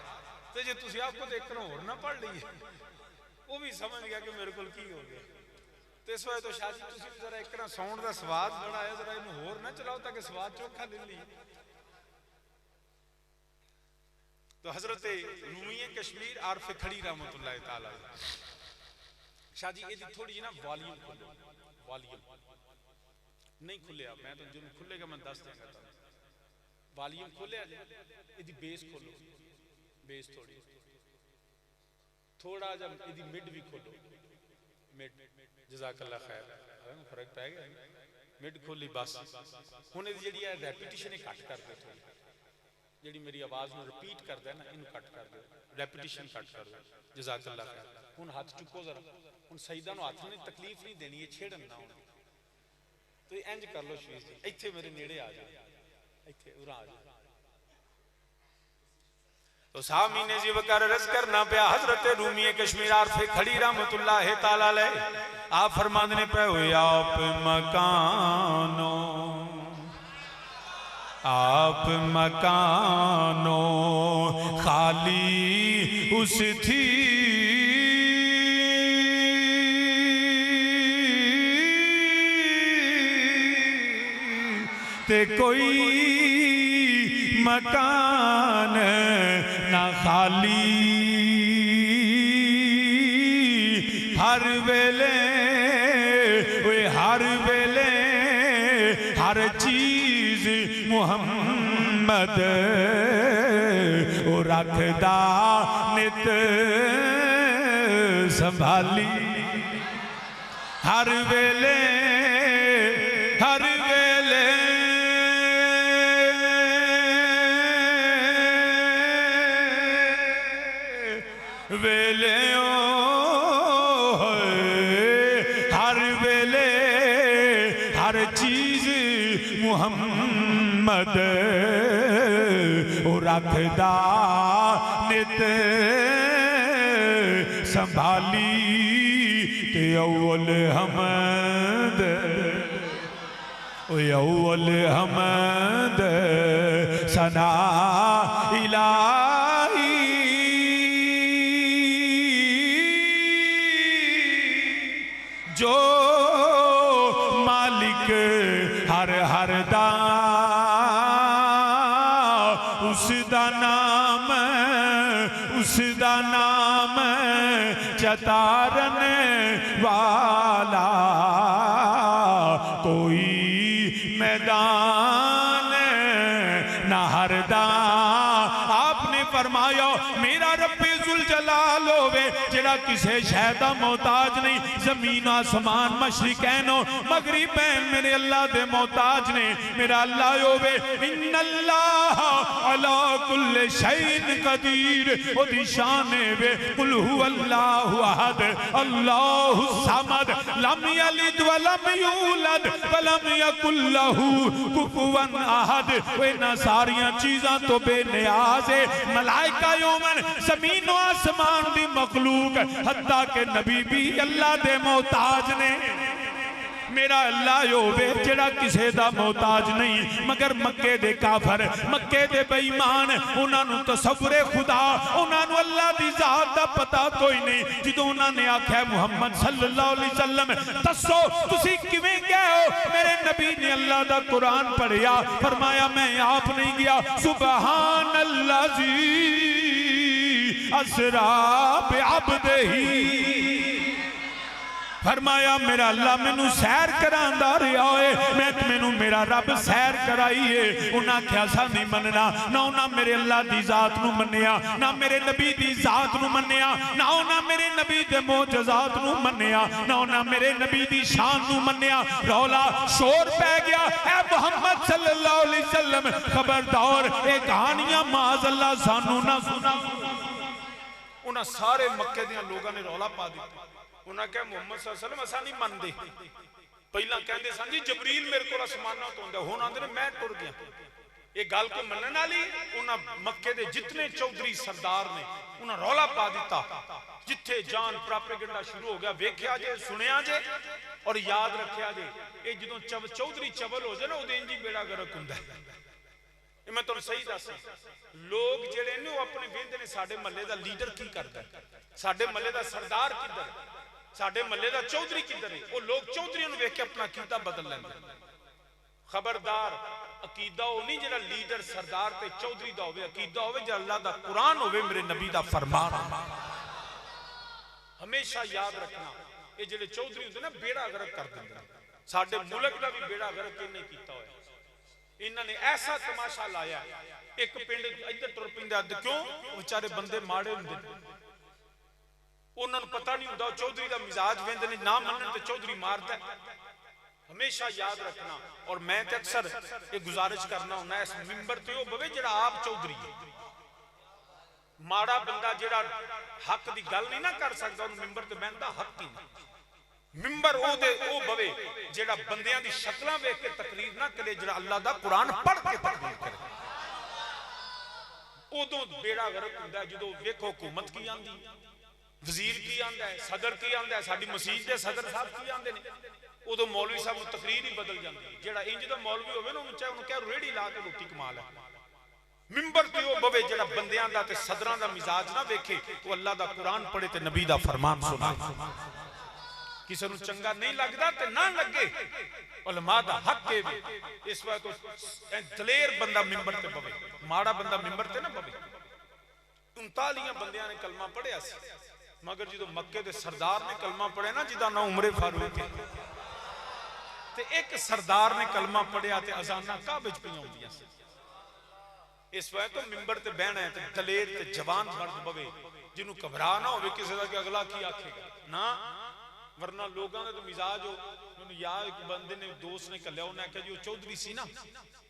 Speaker 1: तो जे तुसीं आपको तो एक होर ना पढ़ लईए वो भी समझ गया कि मेरे को की हो गया तो इस वजह तो शाह जी तुसीं भी जरा एक साउंड का स्वाद बड़ा है जरा इन्हूं होर ना चलाओ ताकि स्वाद चोखा ले ली तो हजरत रूमीए कश्मीर आरफ खड़ी रहमतुल्लाह ताला शाह जी ये थोड़ी जी ना वॉल्यूम नहीं खुलिया मैं तो जो खुलेगा मैं दस देंगा वॉल्यूम खोलिया जी बेस खोलो बेस थोड़ा जब इदी मिड भी खोलो मिड जज़ाकल्लाह खैर फर्क पै गया मिड खोली बस हुण इहदी जिहड़ी है रेपिटिशन घट कर दे थोड़ी जिहड़ी मेरी आवाज़ नूं रिपीट करदा है ना इहनूं घट कर दो रेपिटिशन घट कर दो जज़ाकल्लाह खैर हुण हाथ चुको जरा हुण सईदा नूं हाथ नहीं तकलीफ नहीं देनी है छेड़न ना हुण तो इंज कर लो शरीफ जी इत्थे मेरे नेड़े आ जाओ इत्थे उरा आ जाओ तो सामने जी वकर रज करना पे हजरत रूमी कश्मीर आरफ खड़ी रहमतुल्लाह ताला अलैह आप फरमाने पे हुए आप मकानो खाली उस थी ते कोई मकान ना खाली हर वेले हर चीज मुहम्मद ओ रखदा नित संभाली हर वेले हर चीज मुहम्मद ओ रखदा नित संभाली ते अव्वल हमद सना इलाही जो मालिक हर दा उसदा नाम चतारन वाला कोई मैदान ना हरदा। आपने फरमाया मेरा रब्बे जुल जलाल होवे जेड़ा किसे शै दा मोहताज नहीं, जमीन आसमान मशरिकैन मगरिबैन मेरे अल्लाह दे मोहताज ने। मेरा अल्लाह होवे इन्नल्लाह अला कुल्ले शैइन कदीर, ओदी शान वे कुल हुवल्लाहु अहद अल्लाहु समद लम यलिद व लम यूलद व लम यकुल लहू कुफुवन अहद। इन्हां सारियां चीज़ां तो बेनियाज है मलाइका यौमन ज़मीन व आसमान दी मखलूक, हत्ता के नबी भी अल्लाह दे मोहताज ने। मेरा अल्लाह होवे जेड़ा किसे दा मोहताज नहीं, मगर मक्के दे काफर मक्के दे बेईमान उन्होंने तसव्वुरे खुदा उन्होंने अल्लाह दी जात दा पता कोई नहीं। जदों उन्होंने आख्या मुहम्मद सल्लल्लाहु अलैहि वसल्लम दसो तुसी किवें गए हो, मेरे नबी ने अल्लाह दा कुरान पढ़िया, फरमाया मैं आप नहीं गया सुबहानल्लाजी असरा बिअब्दिही, फरमाया मेरा अल्लाह मैनू सैर करांदा रहा है, मैं मैनू मेरा रब सैर कराई है। उन्हें आख्या सा नहीं मनना, ना उन्हें मेरे अल्लाह की जात नू मन्निया, ना मेरे नबी की जात नू मन्निया, ना उन्हें मेरे नबी के मोजज़ात नू मन्निया, ना उन्हें मेरे नबी की शान नू मन्निया। रौला शोर पै गया, ऐ मुहम्मद सल्लल्लाहु अलैहि वसल्लम खबरदार ये कहानियां माज़ अल्लाह सानू ना सुना। उन्हें सारे मक्के दियां लोगों ने रौला पा दिता। उन्हें कहा मुहम्मद सल्लल्लाहु अलैहि वसल्लम असां नहीं मनते। पहला कहते सन जी जबरील मेरे को आसमानों तो आंदा, हुण आंदे ने मैं टुर गया। ये गल को मनण वाली। उन्हें मक्के दे जितने चौधरी सरदार ने उन्हें रौला पा दिता। जिथे जान प्रोपेगेंडा शुरू हो गया। वेख्या जे, सुनिया जे और याद रखिया जे, ये जो चौधरी चवल हो जाए ना उहदे इंज ही बेड़ा गर्क हुंदा है। मैं तुहानूं सही दस, लोग जिहड़े ने अपने वेंदे ने साडे महल्ले दा लीडर की करदा है, साडे महल्ले दा सरदार किधर है, साडे महल्ले दा चौधरी किधर है। वो लोग चौधरियों नूं वेख के अपना अकीदा बदल लैंदे। खबरदार, अकीदा वो नहीं जिहड़ा लीडर सरदार ते चौधरी दा होवे। अकीदा होवे जिहड़ा अल्लाह दा कुरान होवे, मेरे नबी दा फरमान। हमेशा याद रखना, ये जिहड़े चौधरी हुंदे ना बेड़ा गर्क कर दिंदे। साडे मुल्क दा भी बेड़ा गर्क इन्हें कीता होया। इन्होंने ऐसा तमाशा लाया, एक पिंड इधर तुर पैंदा। क्यों? बेचारे बंदे माड़े हुंदे, उन्होंने पता नहीं हुंदा चौधरी दा मिजाज वेंदे ने, ना मनन ते चौधरी मारदा। हमेशा याद रखना। और मैं ते अक्सर ये गुजारिश करना हुंदा इस मिंबर ते, बवे जिहड़ा आप चौधरी है। माड़ा बंदा जिहड़ा हक दी गल नहीं ना कर सकदा, उन्हें मिंबर ते बैठदा हक ही नहीं। मिंबर ओ बवे जिहड़ा बंदियां दी शक्लां वेख के तकरीर ना करे, जिहड़ा अल्लाह दा कुरान पढ़ के तकरीर करे। उदों बेड़ा गर्क हुंदा जदों वेखो हुकूमत की आंदी, वजीर की आंदा है, सदर की आंदा है, साडी मसीत दे सदर साहब की आंदे ने। उदों मौलवी साहब नूं तकरीर ही बदल जांदी। जिहड़ा इंज दा मौलवी होवे ना, उन्हें चाहे उन्हें कह रेड़ी ला के रोटी कमा लै। मिंबर ते ओ बवे जिहड़ा बंदियां दा ते सदरां दा मिजाज ना वेखे, तो अल्लाह दा कुरान पढ़े ते नबी दा फरमान सुनाए। किसी को चंगा नहीं लगता तो ना लगे, उलमा दा हक है। इस बात तो दलेर बंदा मिंबर ते बवे, माड़ा बंदा मिंबर ते ना बवे। 39 बंदियां ने कलमा पढ़िया सी, मगर जो मक्के दे सरदार ने कलमा पढ़िया ना, जिदा ना उमरे फारूक है, ते एक सरदार ने कलमा पढ़िया ते अजाना काबे च पईयां होंदियां सी। इस वजह तो मिंबर ते बहना है ते दलेर ते जवान मर्द बवे, जिन्हों घबरा ना हो किसी का कि अगला की आखेगा ना। वरना लोगों का तो मिजाज हो। मैंने याद एक बंदे ने दोस्त ने कलिया, उन्हें आख्या जी वो चौधरी सी ना,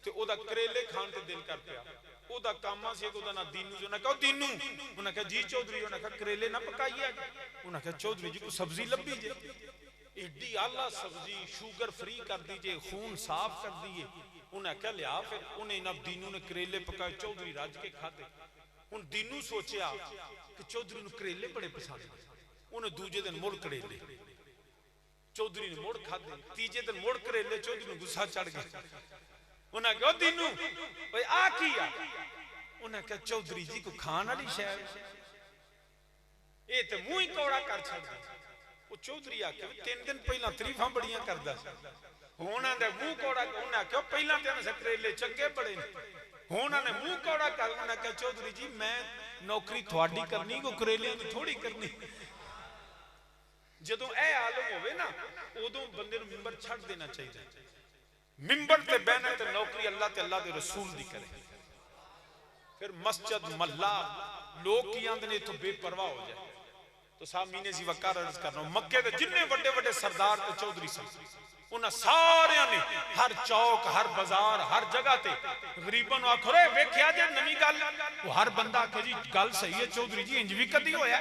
Speaker 1: ते ओदा करेले खान ते दिल कर पिया। ओदा कामा सी ओदा ना दीनू, जो उन्हें कहा दीनू, उन्हें कहा जी चौधरी, उन्हें कहा करेले ना पकाइए। उन्हें कहा चौधरी जी को सब्जी लभी जे, एडी आला सब्जी, शुगर फ्री कर दीजिए, खून साफ कर दिए। उन्हें कहा लिया, फिर उन्हें ना दीनू ने करेले पकाए, चौधरी रज के खाते। हुण दीनू सोचिया कि चौधरी नूं करेले बड़े पसंद, उन्हें दूजे दिन मुड़ करेले, चौधरी ने मुड़ खाधे, तीजे दिन मुड़ करेले, चौधरी नूं गुस्सा चढ़ गया। उन्हें कहा दीनू भाई आ की आ? उन्हें कहा चौधरी जी को खान वाली शय, ये तो मुंह ही कौड़ा कर छड्डदा। वो चौधरी आखे 3 दिन पहला तरीफां बड़ियां करदा सी, हुण आंदा मुंह कौड़ा। उन्हें कहा पहला दिन करेले चंगे बड़े ने, हुण आने मुंह कौड़ा कर। उन्हें कहा चौधरी जी मैं नौकरी थोड़ी करनी, को करेलियां दी थोड़ी करनी। जदों ए आलम होवे ना, उदों बंदे नूं मिंबर छड्ड देना चाहिए। मिंबर ते बहना ते नौकरी अल्लाह ते अल्लाह दे रसूल दी करे। फिर मस्जिद महल्ला लोग की आंदे ने इत्थों बेपरवाह हो जाए। तो साहब मीने जी वकार अर्ज करना, मक्के दे जिन्ने वड्डे वड्डे सरदार ते चौधरी सन, उन्हां सारियां ने हर चौक, हर बाजार, हर जगह ते गरीबां नूं आखो रे वेख्या जे नवीं गल। वो हर बंदा आखे जी गल सही है चौधरी जी, इंज भी कदी होया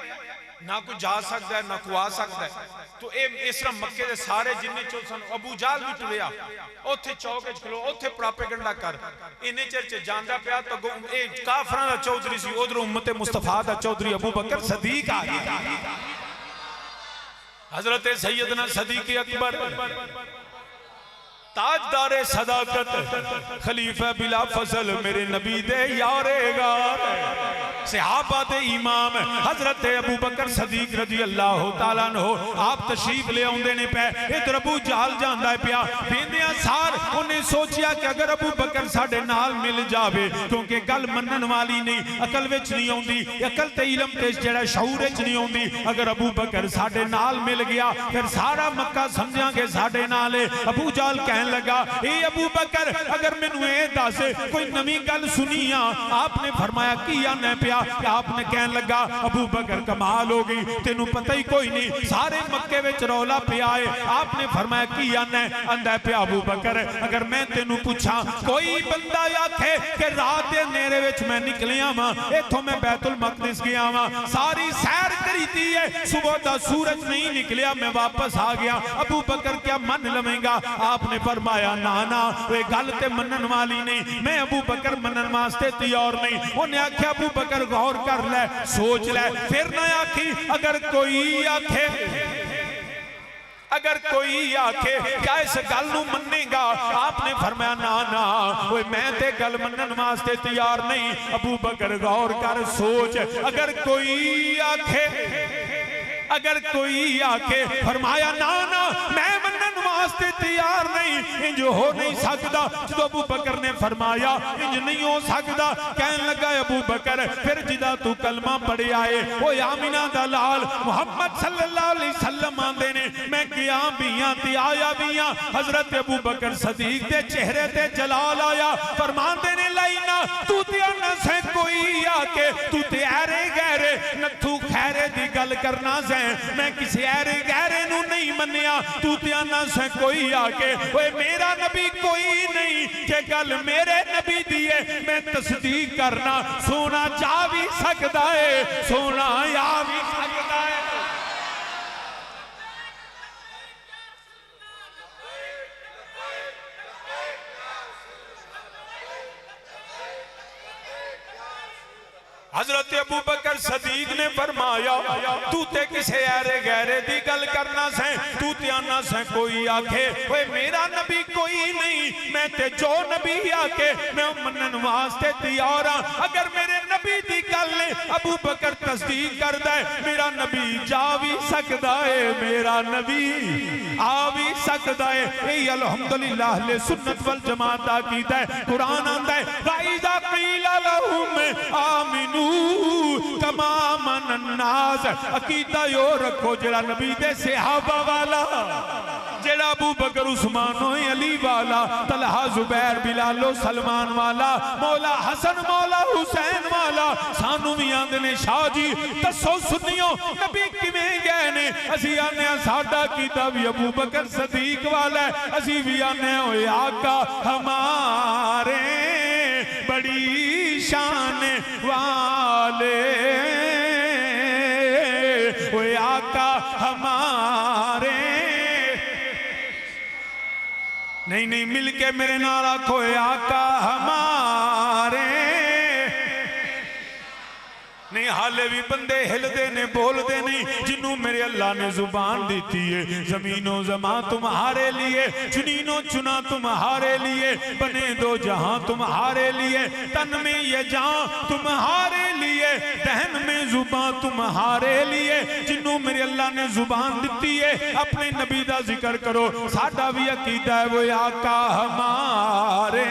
Speaker 1: ना, कोई जा सकता है ना कोई आ सकता है। तो इस तरह मक्के दे सारे जिन्ने चो सन, अबू जाल भी टुरिया उत्थे चौक च खलो, उत्थे प्रोपेगेंडा कर, इन्ने चिर च जांदा पिया। तो काफरां दा चौधरी सी, उधरों उम्मते मुस्तफा दा चौधरी अबू बकर सदीक आ गया। हजरत सैयदना सदीक अकबर, ताजदारे सदाकत, खलीफा बिला फजल, मेरे नबी दे यारेगार, सहाबा दे इमाम हजरत अबू बकर सदीक रजी अल्लाह तआला अन्हु आप तशरीफ ले आउंदे ने पे। इधर अबू जाल जांदा है पिया, वेंदियां सार उन्हें सोचिया कि अगर अबू बकर साडे नाल मिल जावे, क्योंकि गल मनन वाली नहीं, अकल विच नहीं आउंदी, अकल ते इलम ते जेड़ा शऊर विच नहीं आउंदी। अगर अबू बकर साडे नाल मिल गया फिर सारा मक्का समझांगे साडे नाल है। अबू जाल कहन लगा, ए अबू बकर अगर मैनू ए दस कोई नवी गल सुनी आ। आपने फरमाया की आना पिया? पिया। आपने कहन लगा अबू बकर कमाल हो गई, तेनू पता ही कोई नहीं, सारे मक्के विच रौला पिया है। आपने फरमाया की आना है? आंदा पिया अबू बकर अगर मैं तेनू पूछा कोई बंदा आखे कि रात के नेरे विच मैं निकलिया वा, इथों मैं बैतुल मकदिस गया वा, सारी सैर करी थी है, सुबह का सूरज नहीं निकलिया, मैं वापस आ गया, अबू बकर क्या मन लवेगा? आपने फरमाया ना ना वे गल ते मनन वाली नहीं, मैं अबू बकर मनन वास्ते तैयार नहीं। उन्हें आख्या अबू बकर गौर कर ले, सोच ले, फिर ना आखी अगर कोई आखे, अगर कोई आखे क्या इस गल नू मन्नेगा? आपने फरमाया ना ना ओए मैं ते गल मनन वास्ते तैयार नहीं। अबू बकर गौर कर सोच, अगर कोई आखे, अगर कोई आके, फरमाया ना ना मैं मनन वास्ते तैयार नहीं, इंज हो नहीं सकता। जो अबू बकर ने फरमाया इंज नहीं हो सकता, कहन लगा अबू बकर फिर जिदा तू कलमा पढ़े आए वो आमिना दा लाल मुहम्मद सल्लल्लाहु अलैहि वसल्लम आंदे ने, मैं गया बिया ते आया बिया। हजरत अबू बकर सदीक दे चेहरे ते जलाल आया, फरमांदे ने लाइना तू ते ना से कोई आके, तू ते ऐरे गहरे नथू खैरे दी गल करना से, मैं किसी ऐरे गहरे नू नहीं मन्निया, तू ते आना से कोई आके ओए मेरा नबी कोई नहीं के गल मेरे नबी दी है मैं तस्दीक करना। सोना जा भी सकता है, सोना आ भी सकता है। हजरत अबू बकर सदीक ने फरमाया तू ते किसे ऐरे गहरे दी गल करना से, तू ते आना से कोई आखे ओए मेरा नबी कोई नहीं, मैं ते जो नबी आके मैं मनन वास्ते तैयार हां। अगर मेरे नबी दी गल ने अबू बकर तस्दीक करदा है, मेरा नबी जा भी सकदा है, मेरा नबी आ भी सकदा है। ए अल्हम्दुलिल्लाह अहले सुन्नत वल जमात दा कीदा है। कुरान आंदा है वाइजा क़ीला लहुम आमिनू कमा मनन्नास, अकीदा यो रखो जेड़ा नबी दे सहाबा वाला, जेड़ा अबू बकर उस्मान अली वाला, तलहा जुबैर बिलालो सलमान वाला, मौला हसन मौला हुसैन वाला, सानू भी आंदे ने शाह जी दसो सुनियो नबी किवें गए ने, असी आने साडा कीता भी अबू बकर सदीक वाला है, असी भी आने ओए आका हमारे बड़ी शान वाले, ओए आका हमारे, नहीं नहीं मिलके मेरे नाल आखो आका हमारे, नहीं हाले भी बंदे हिलते ने बोलते नहीं, जिन्हों मेरे अल्लाह ने जुबान दी है। जमीनो जमा तुम्हारे लिए, चुनीनो चुना तुम्हारे लिए, बने दो जहां तुम्हारे लिए, तन में ये जान तुम्हारे लिए, दहन में जुबान तुम्हारे लिए, जिन्हों मेरे अल्लाह ने जुबान दी है अपने नबी दा जिक्र करो। साडा भी अकीदा है वो आका हमारे,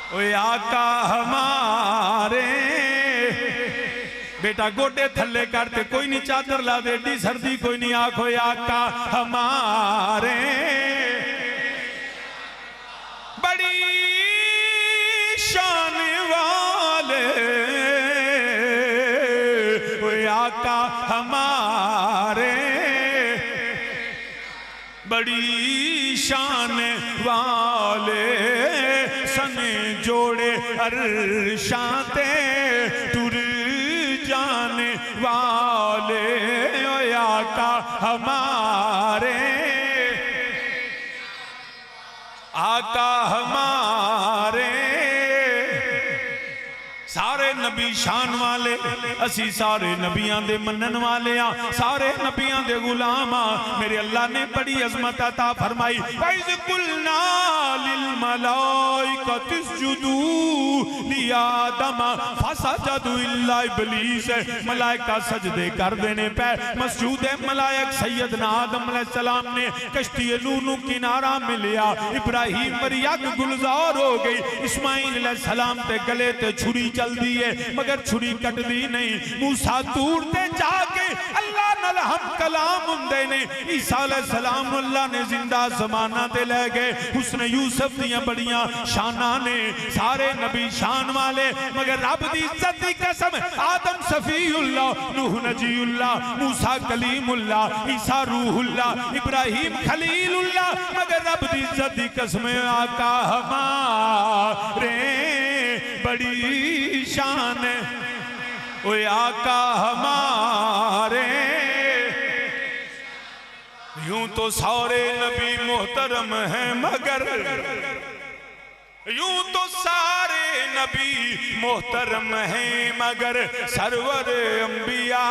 Speaker 1: ओए आका हमारे, बेटा गोडे थल्ले करते कोई नहीं चादर ला दे, एडी सर्दी कोई नहीं, आखो आका हमारे बड़ी शान वाले, ओए आका हमारे बड़ी शान वाले, सने जोड़े अरशाते टुर जाने वाले, ओ आका हमारे, आका हमारे सारे नबी शान वाले, असी सारे नबियां दे मनन वाले आ, सारे नबियां दे गुलाम आ। मेरे अल्लाह ने बड़ी अजमत अता फरमाई, वइज़ कुलना लिल मलाइकति इसजुदू ली आदम फसजदू इल्ला इब्लीस, मलाइका सजदे कर देने पे मसजूदे मलाइक सैयदना आदम अलैहिस्सलाम ने कश्ती नूह किनारा मिलिया, इब्राहिम पर यक गुलजार हो गई, इस्माइल अलैहिस्सलाम ते गले ते छुरी चलदी है मगर छुरी कटदी नहीं, मूसा दूर ते जाके अल्लाह नाल हम कलाम हुंदे ने। ईसा अलैहिस्सलाम अल्लाह ने जिंदा ज़माना ते लै गए। हुस्न यूसुफ दियां बड़ियां शाना ने, सारे नबी शान वाले, मगर रब दी इज्जत दी कसम आदम सफीउल्लाह, नूह नजीउल्लाह, मूसा कलीमुल्लाह, ईसा रूहुल्लाह, इब्राहिम खलीलुल्लाह, मगर रब दी इज्जत दी कसम आका हमारे बड़ी शान है। ओए आका हमारे, यूं तो सारे नबी मोहतरम हैं मगर, यूं तो सारे नबी मोहतरम हैं मगर सरवर अंबिया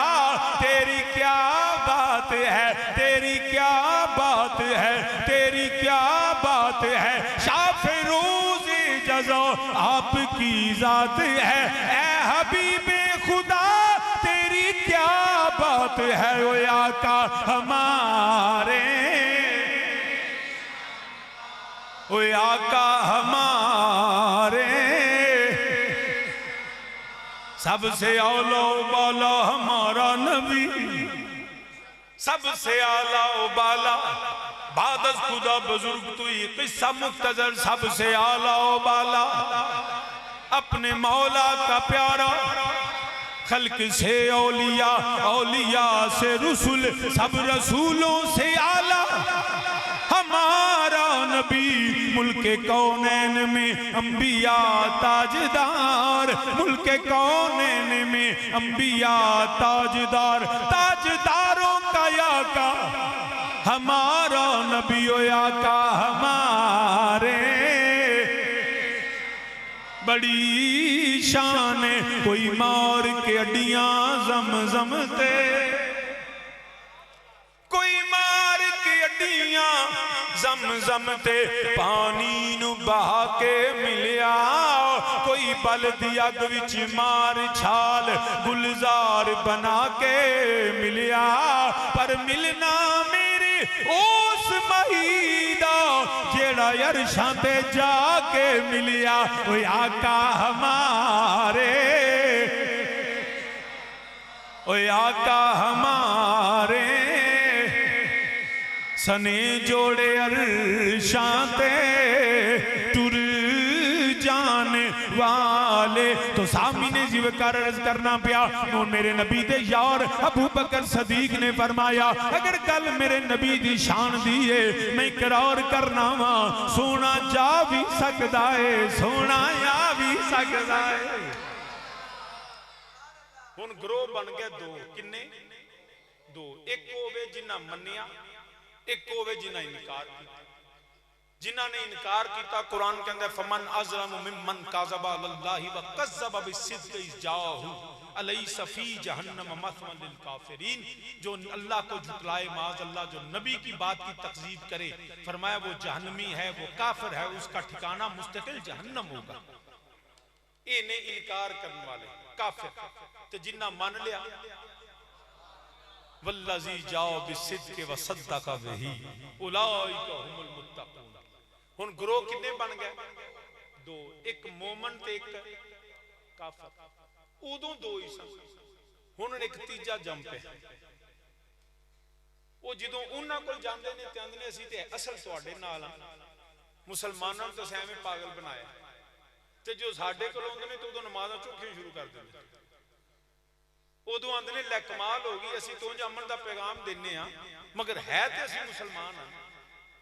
Speaker 1: तेरी क्या बात है, तेरी क्या बात है, तेरी क्या बात है। शाफ़े रोज़े जज़ा आपकी ज़ात है, ए हबीबे खुदा तेरी क्या बात है। ओ आका हमारे, ओ आका हमारे, सबसे औला बाला हमारा नबी, सबसे आला बाला बादस खुदा बुजुर्ग तू ही किस्सा मुख्तजर, सबसे आला बाला अपने मौला का प्यारा, खल्क से औलिया, औलिया से रसूल, सब रसूलों से आला हमारा नबी। मुल्के कौनैन में अंबिया ताजदार, मुल्के कौनैन में अंबिया ताजदार, ताजदारों का आका हमारा नबी। ओ आका हमारे बड़ी शान है। कोई मार के अड्डियां ज़म-ज़म ते, कोई मार के अड्डियां ज़म-ज़म ते पानी नू बहा के मिलिया, कोई बल दी अग विच मार छाल गुलजार बना के मिलिया। पर मिलना मेरे उस महीदा जेड़ा अरशां ते जाके मिलिया। ओ आका हमारे, ओ आका हमारे, सने जोड़े अरशां ते टुर जाने वाले। तो सामने जीव कर अर्ज करना पिया, मेरे नबी दे यार अबू बकर सदीक ने फरमाया, अगर कल मेरे नबी दी शान दी है मैं इकरार करना वा, सोना जा भी सकता है, सोना आ भी सकता है। हुण ग्रोह बन गए दो, किन्ने दो, एक होवे जिन्ना मन्निया, एक होवे जिन्ना इनकार किया। जिन्हां ने इनकार किया कुरान के अंदर फमन अज़लमु मिम्मन काज़बा अल्लाहि व कज़्ज़बा बिस्सिद्क़ि इज़ जाअहू अलैसा फ़ी जहन्नम मथवन लिल काफ़िरीन। जो अल्लाह को झुटलाए माज़ अल्लाह, जो नबी की बात की तकज़ीब करे, फरमाया वो जहन्नमी है, वो काफिर है, उसका ठिकाना मुस्तकिल जहन्नम होगा। इन्हें इनकार करने वाले काफिर ते जिन्ना मान लिया वल्लज़ी जाओ बिस्सिद्क़ि व सद्दक़ बिही उलाइका हुमुल मुत्तक़ून। हुण ग्रोह किन्ने बन गए? दो, एक मोमन ते एक काफिर। उदों दो ही सन, हुण एक तीजा जम पे। वो जदों उन्हां कोल जांदे ने ते आंदे ने असीं ते असल तुहाडे नाल आ, मुसलमानां तो असीं एवें पागल बनाया, ते जो साडे कोल आउंदे ने ते उदों नमाज़ां चौखियां शुरू कर दिंदे। उदों आंदे ने लै कमाल हो गई, असीं तुहां अमन दा पैगाम दिन्ने आ, मगर है ते असीं मुसलमान आ।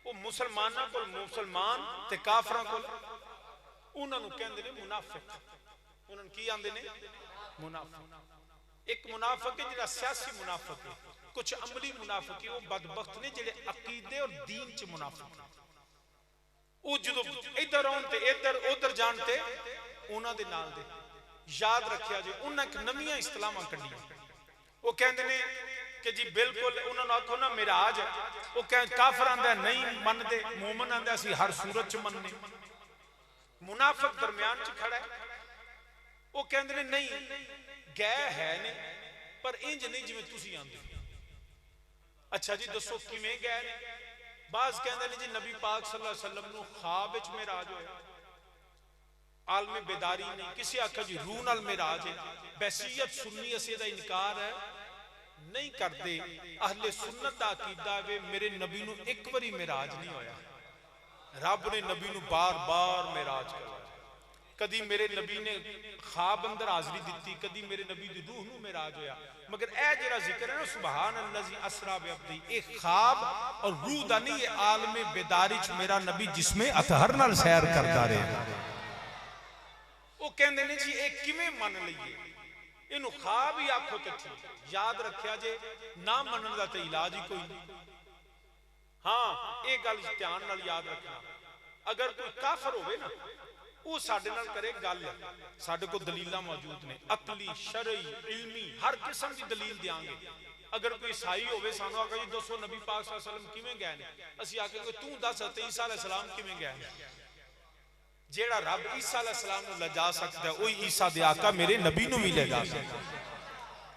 Speaker 1: वो मुसलमानां कोल मुसलमान ते काफरां कोल उन्हां नूं कहंदे ने मुनाफिक। उन्हां नूं की आंदे ने? मुनाफिक। एक मुनाफिक है जिहड़ा सियासी मुनाफिक है, कुछ अमली मुनाफिक है, वो बदबख्त ने जिहड़े अकीदे और दीन च मुनाफिक। वो जदों इधर आउण ते इधर उधर जाण ते उन्हां दे नाल दे। याद रखिया जी, उन्हां एक नवीं इस्तिलाहां कढियां। वो कहंदे ने कि जी बिल्कुल उन्हां नूं आखो ना मिराज, वो कह काफिर आंदा नहीं मनदे, मोमन आंदा असीं हर सूरत च मनने। मुनाफिक दरमियान च खड़ा है, वो कहंदे ने नहीं गए है नहीं, पर इंज नहीं जिवें तुसीं आंदे। अच्छा जी दसो किवें गए ने? बाज़ कहंदे ने जी नबी पाक सल्लल्लाहु अलैहि वसल्लम नूं ख्वाब विच मिराज होया, आलमे बेदारी नहीं। किसी आखा जी रूह नाल मिराज है, बैसियत सुन्नी असी दा इनकार है नहीं करते। अहले सुन्नत दा अकीदा वे मेरे नबी नू एक बारी मेराज नहीं होया, रब ने नबी नू बार बार मेराज करवाया। कदी मेरे नबी ने ख्वाब अंदर हाजरी दी, कदी मेरे नबी दी रूह नू मेराज होया। मगर ए जेड़ा जिक्र है ना सुभान अल्लाजी असरा बिअब्दी, ए ख्वाब और रूह दा नहीं, ये आलमे बेदारी च मेरा नबी जिसमें अतहर नाल सैर करदा रहा। वो कहंदे ने जी ए किवें मन लईए, इनू ख्वाब ही आखो तो ठीक, याद रखिया जे ना मनन दा ते इलाज ही कोई नहीं। हाँ ये गल ध्यान नाल याद रखना, अगर कोई काफर होवे ना वो साडे नाल करे गल, साडे को दलीलां मौजूद ने, अकली शरई इल्मी हर किस्म की दलील देंगे। अगर कोई ईसाई होवे सानू आखे जी दसो नबी पाक सल्लल्लाहु अलैहि वसल्लम किवें गए ने, असीं आखेंगे तू दस ईसा अलैहि सलाम किवें गए ने। जेड़ा रब ईसा अलैहि सलाम नू लजा सकदा है वही ईसा दे आका मेरे नबी नू भी ले जा सकदा।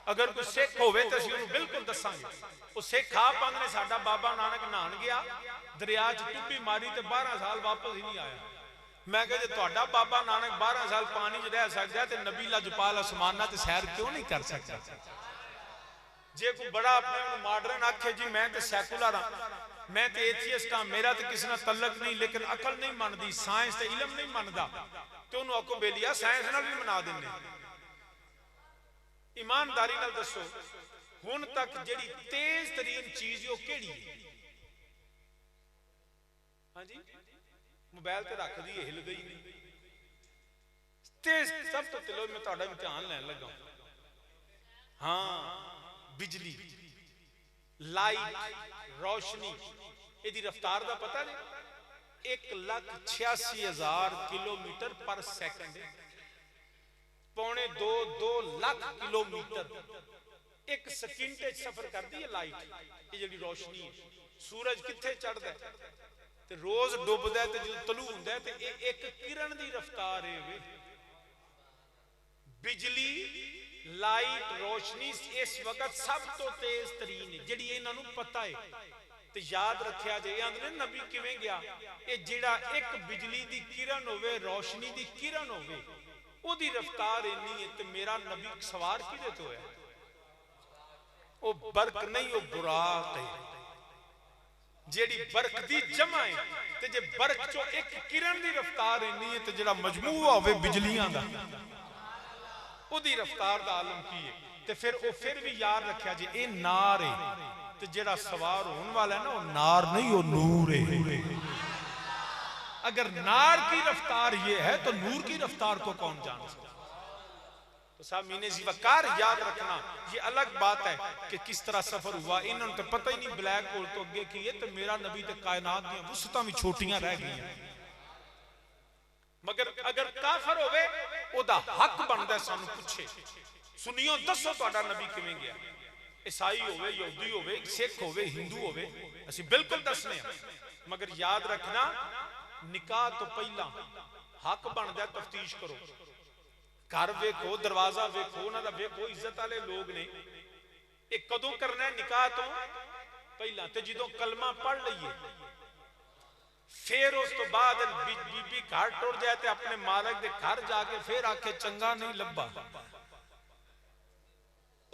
Speaker 1: अगर कोई सिख होवे तो असीं उहनू बिल्कुल दसांगे। वो सिख आप आंदे ने साडा बाबा नानक नहान गया दरिया च टुब्बी मारी ते 12 साल वापस ही नहीं आया। मैं कह जे तुहाडा बाबा नानक 12 साल पानी च रह सकदा ते नबी लजपाल आसमाना ते सैर क्यों नहीं कर सकदा। जे कोई बड़ा अपने मॉडर्न आखे जी मैं तो सैकुलर हाँ, मैं तो एथियस्ट हाँ, मेरा तो किसी नाल तल्लक नहीं, लेकिन अकल नहीं मनदी, साइंस ते इलम नहीं मनदा, तो उन्होंने आखो बेलिया साइंस नाल भी मना देंगे। ईमानदारी नाल दसो हुण तक जिहड़ी तेज तरीन चीज वो केड़ी है? हाँ जी मोबाइल ते रख दी हिल गई नहीं। तेज सब तो चलो मैं तुहाडा इम्तिहान लैन लगा। हाँ बिजली लाइट रोशनी इहदी रफ्तार दा पता नहीं 1,86,000 किलोमीटर पर सेकंड, पौने 2 लाख किलोमीटर एक सेकंड सफर करती है लाइट। ये जिहड़ी रोशनी है, सूरज किथे चढ़दा है ते रोज डुबदा है ते जो तलू हुंदा है ते एक किरण दी रफ्तार है वे। बिजली लाइट रोशनी इस वक्त सब तो तेज तरीन है जिहड़ी इन्हां नूं पता है। ते याद रखिया जे आंदे नबी किवें गया, ये जिहड़ा एक बिजली दी किरण होवे रोशनी दी किरण होवे ओदी रफ्तार इन्नी है ते मेरा नबी सवार किदे तो है? ओ बरक नहीं ओ बुराक है, जेड़ी बरक दी जमा है। ते जे बरक चो एक किरण दी रफ्तार इन्नी है ते जेड़ा मजमूआ होवे बिजलियां दा ओदी रफ्तार दा आलम की है। ते फिर ओ फिर भी याद रखिया जे ए नार है ते जेड़ा सवार होने वाला है ना वो नार नहीं वो नूर है। अगर नार की रफ्तार ये है तो नूर की रफ्तार को कौन जान सकता? तो सामीने ज़िवकार याद रखना, ये अलग बात है कि किस तरह सफर हुआ, इन्होंने तो पता ही नहीं ब्लैक होल तो अगे की है, तो मेरा नबी तो कायनात दी वसतां भी छोटियां रह गई। मगर अगर काफर होवे ओदा हक बनदा सानू पूछे सुनियो दसो तुहाडा नबी किवें गया। ईसाई होवे यहूदी होवे सिख होवे हिंदू होवे असीं बिल्कुल दसने। मगर याद रखना निकाह तो पहला हक बनदा तफ्तीश करो, घर वेखो दरवाजा वेखो उन्हां दा वेखो, इज्जत वाले लोग ने। ये कदों करना है? निकाह तो पहला। ते जदों कलमा पढ़ लईए फिर उस तो बाद बीबी घर टुर जाए ते अपने मालिक दे घर जाके फिर आखे चंगा नहीं लब्बा,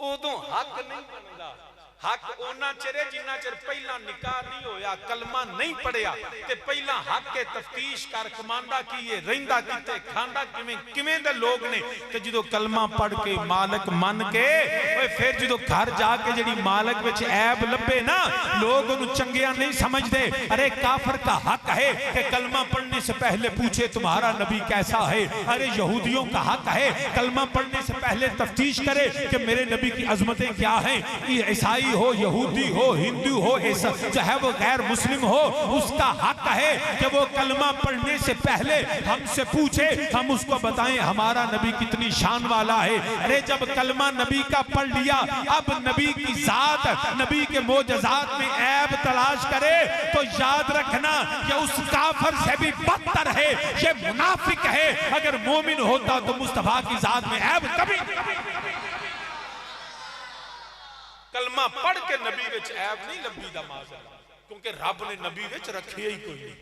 Speaker 1: उदों हक नहीं बनदा। हक ओना चिर जिन्ना चिर पहला निकाह नहीं होया कलमा नहीं पढ़िया ते पहला हक के तफ्तीश कर कमांदा की ये रहिंदा किते खांदा किवें किवें दे लोग ने। ते जदों कलमा पढ़ के मालिक मन के ओए फिर जदों घर जाके जेड़ी मालिक विच ऐब लब्बे ना लोग उन्हें चंगिया नहीं समझदे। अरे काफिर का हक है कि कलमा पढ़ने से पहले पूछे तुम्हारा नबी कैसा है। अरे यहूदियों का हक है कलमा पढ़ने से पहले तफ्तीश करे कि मेरे नबी की अजमतें क्या हैं। ईसाई हो यहूदी हो हिंदू हो चाहे वो गैर मुस्लिम हो उसका हक है कि वो कलमा पढ़ने से पहले हमसे पूछे, हम उसको बताएं हमारा नबी कितनी शान वाला है। अरे जब कलमा नबी का पढ़ लिया अब नबी की जात नबी के मोजज़ात में ऐब तलाश करे तो याद रखना कि उस काफिर से भी बदतर है, ये मुनाफिक है। अगर मोमिन होता तो मुस्तफा की जात में ऐब कभी कलमा पढ़ के नबी विच ऐब नहीं लभी दा माज़अल्लाह, क्योंकि रब ने नबी विच रखे ही कोई नहीं।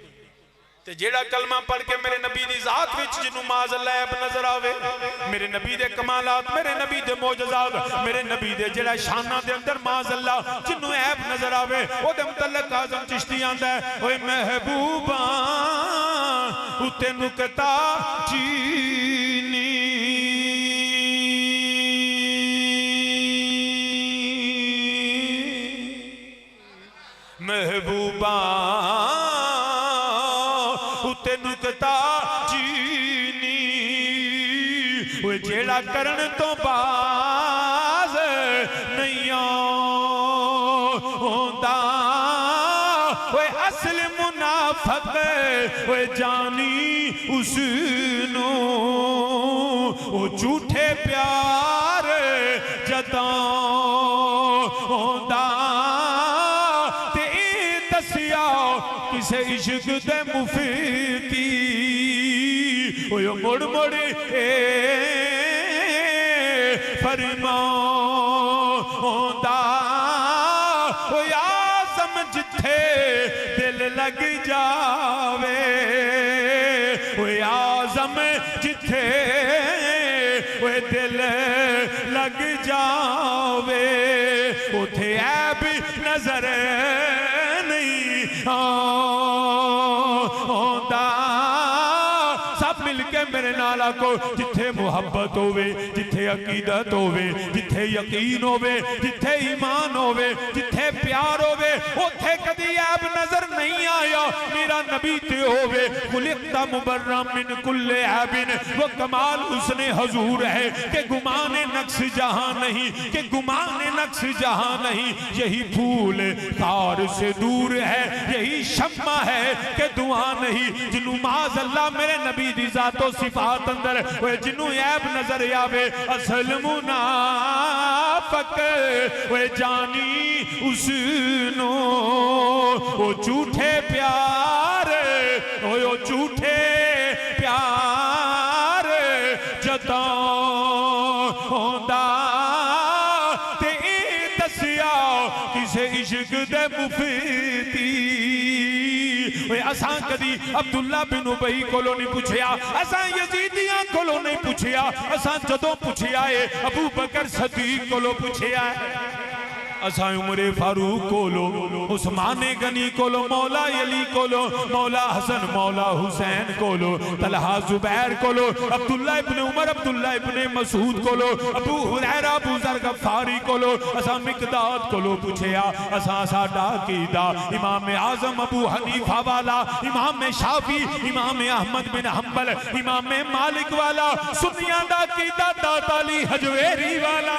Speaker 1: ते जेड़ा कलमा पढ़ के मेरे नबी दी जात विच जिन्हों माज़अल्लाह ऐब नजर आवे, मेरे नबी दे कमालात, मेरे नबी दे मोजज़ात, मेरे नबी दे जिहड़ा शाना दे अंदर माज़अल्लाह जिन्हों ऐब नजर आवे, ओदे मुतल्लक आज़म चिश्ती आंदा है, ओए महबूबा उते नुकता चीनी महबूबा उते नुकता चीनी वो जेड़ा करन तो बाज नहीं आंदा वो असल मुनाफक वो जानी उसनू वो झूठे प्यार जतांदा किसे इश्क दे मुफीती मुड़ मुड़ फरमांदा आज़म जिथे दिल लग जावे, आज़म जिथे दिल लग जावे उथे ऐब नजर आंदा। सब मिलके मेरे नाल आखो जिथे मुहब्बत होवे, जिथे अकीदत होवे, जिथे यकीन होवे, जिथे ईमान होवे, जिथे प्यार होवे उथे कदी ऐब नजर नहीं आया। मेरा नबी ते होवे खुलिक़्ता मुबर्रम मिन कुल्ले ऐबिन, वो कमाल उसने हजूर है कि गुमाने नक्श जहां नहीं, कि गुमाने नक्श जहां नहीं। यही फूल तार से दूर है, यही शम्मा है कि दुआ नहीं। जिन्हों माज़अल्लाह मेरे नबी दी ज़ातो सिफात अंदर वो जिन्हों ऐब नजर आवे, असल मुनाफक वो जानी उसनो वो झूठे प्यार, वो झूठे प्यार जतांदा ते दसिया किसे इश्क दे मुफीती। असां कदी अब्दुल्ला बिन उबई कोलों नहीं पूछया, असां यजीदियां कोलों नहीं पूछया, असां जदों पूछया है अबू बकर सदीक कोलों पूछया है, असां उमरे फारूक कोलो, उस्माने गनी कोलो, मौला अली कोलो, मौला हसन मौला हुसैन कोलो, तलहा जुबैर कोलो, अब्दुल्ला इब्न उमर अब्दुल्ला इब्न मसूद कोलो, अबू हुरैरा अबू ज़र गफ़ारी कोलो, असां मिक़दाद कोलो पूछया। असां साडा अकीदा इमाम आज़म अबू हनीफा वाला, इमाम शाफी, इमाम अहमद बिन हंबल, इमाम मालिक वाला, सुन्नियां दा अकीदा दाता अली हजवेरी वाला,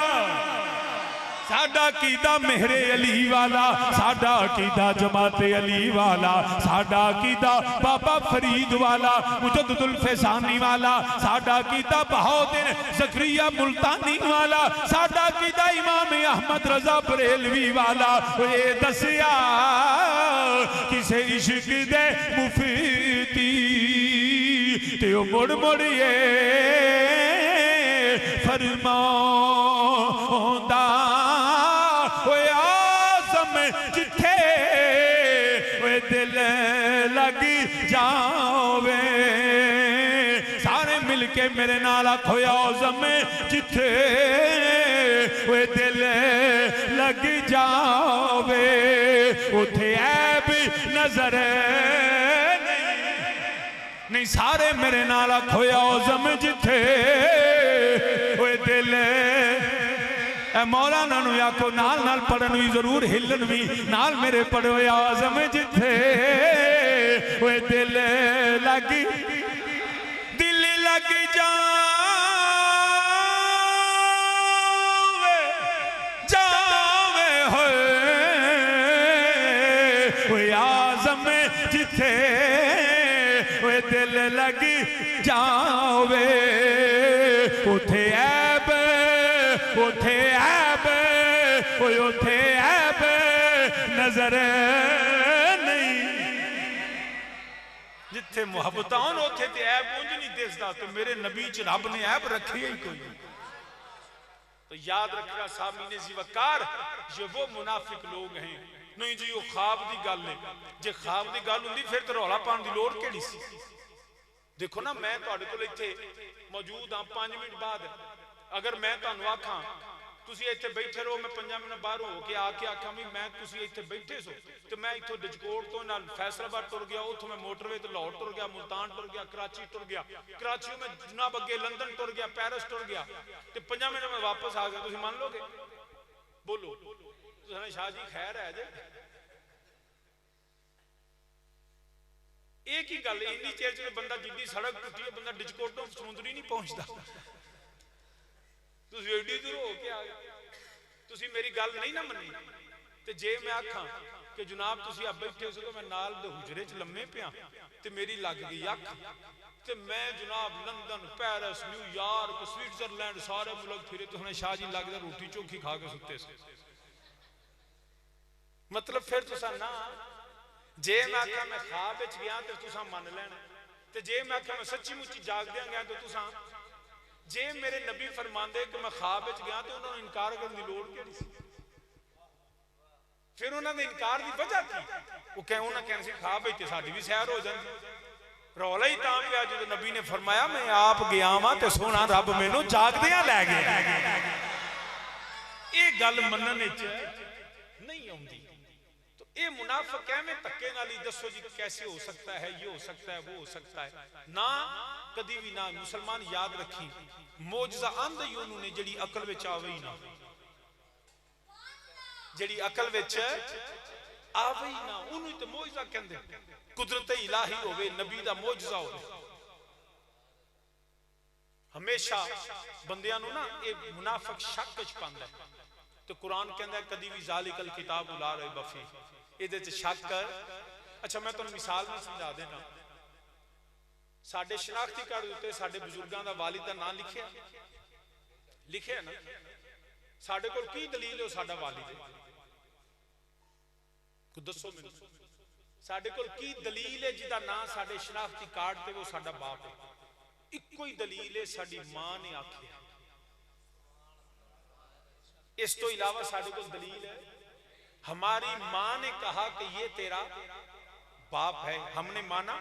Speaker 1: साडा कीदा मेहरे अली वाला, साडा कीदा जमाते अली वाला, साडा कीदा बाबा फरीद वाला, मुजद्दिदुल फैज़ानी वाला, साडा कीदा बहाउद्दीन ज़करिया मुल्तानी वाला, साडा कीदा इमाम अहमद रज़ा बरेलवी वाला। ये दसिया किसे इश्क दे मुफीती ते मुड़ मुड़िए फरमांदा जिथे दिल लग जावे। सारे मिलके मेरे नाल आखो आज़म जिथे दिल लग जावे उथे ऐब नजर नहीं। सारे मेरे नाल आखो आज़म जिथे दिल मौलाना नू आखो नाल नाल पढ़न भी जरूर हिलन भी नाल मेरे पढ़ो आज़म जिथे वो दिल लग जावे जावे हो आज़म जिथे वो दिल लग जावे उथे ऐब उथे ऐब उथे ऐब नजर नहीं। जिथे मुहब्बत उथे ते ऐब उंज नहीं दिसदा, तो मेरे नबी च रब ने ऐब रखी ही कोई। तो याद रखना सामीने ज़ी वकार, ये वो मुनाफिक लोग हैं। नहीं जी वो ख्वाब की गल है, जे ख्वाब की गल होंदी फिर तो रौला पाने की लोड़ केड़ी सी। देखो ना, मैं तुहाडे कोल इत्थे मौजूद हाँ, 5 मिनट बाद अगर मैं तुहानू आखां तुसीं इत्थे बैठे रहो, मैं 5 मिनट बाहरों हो के आके आखां भी मैं तुसीं इत्थे बैठे सो, तो मैं इत्थों डजकोट तो नाल फैसलाबाद टुर गया, उतों मैं मोटरवे तो लाहौर टुर गया, मुल्तान टुर गया, कराची टुर गया, कराची में जनाब अगे लंदन टुर गया, पेरिस टुर गया, तो 5 मिनट में वापस आ गया, तुसीं मान लोगे? बोलो शाह जी खैर है जे? एक ही गल, इन्नी चेर च बंदा जिद्दी सड़क टुटी है, बंदा डजकोटों समुद्री नहीं पहुंचता। तुसीं एडी दूर हो के आ गए, तुसीं मेरी गल नहीं ना मनी। ते जे मैं आखां कि जनाब तुसीं अब बैठे सो, तो मैं नाल दे हुजरे च लम्मे पिया ते मेरी लग गई अख, ते मैं जनाब लंदन, पेरिस, न्यूयॉर्क, स्विट्जरलैंड सारे मुल्क फिरे, तो हुणे शाह जी लगदा रोटी चोखी खा के सुते से। मतलब फिर तुसा ना, जे मैं आखां मैं ख्वाब विच गया तो तुसा मन लेना, ते जे मैं आखां मैं सच्ची मुच्ची जागदियां गया तो तुसा, जे मेरे नबी फरमांदे कि मैं ख्वाब विच गया तो उन्होंने इनकार करने की लोड़ क्यों सी? फिर उन्होंने इनकार की वजह की, वो उन्होंने कहना सी ख्वाब विच ते साडी भी सैर हो जाती। रौला ही तां पिया जो नबी ने फरमाया मैं आप गया वां ते सोना रब मैनू जागदियां लै गया। ये गल मनन विच नहीं आउंदी। तो ये मुनाफिक है, मैं धक्के नाल ही दसो जी कैसे हो सकता है, ये हो सकता है, वो हो सकता है ना, कदी भी ना। मुसलमान याद रखी, मोजजा अंध ही उन्होंने जिहड़ी अकल विच आवे ही ना, जिहड़ी अकल विच आवे ही ना, उन्होंने तो मोजजा कहंदे। कुदरत इलाही होवे, नबी दा मोजजा होवे। हमेशा बंदियां नूं ना ये मुनाफिक शक विच पांदा है। तो कुरान कहंदा है कदी भी ज़ालिकल किताब ला रैब फीह, इहदे च शक कर। अच्छा मैं तुहानूं मिसाल में समझा देना। साडे शनाख्ती कार्ड उत्ते साडे बुजुर्गां दा वालिद दा नाम लिखिया ना, साडे कोल की दलील है साडा वालिद है? को दसो मैनूं, साडे कोल की दलील है जिहदा नाम साडे शनाख्ती कार्ड ते वो साडा बाप है? इक्को ही दलील है, साडी मां ने आखिया। इस तो इलावा साडे कोल दलील है? हमारी मां ने कहा कि ये तेरा बाप है, हमने माना।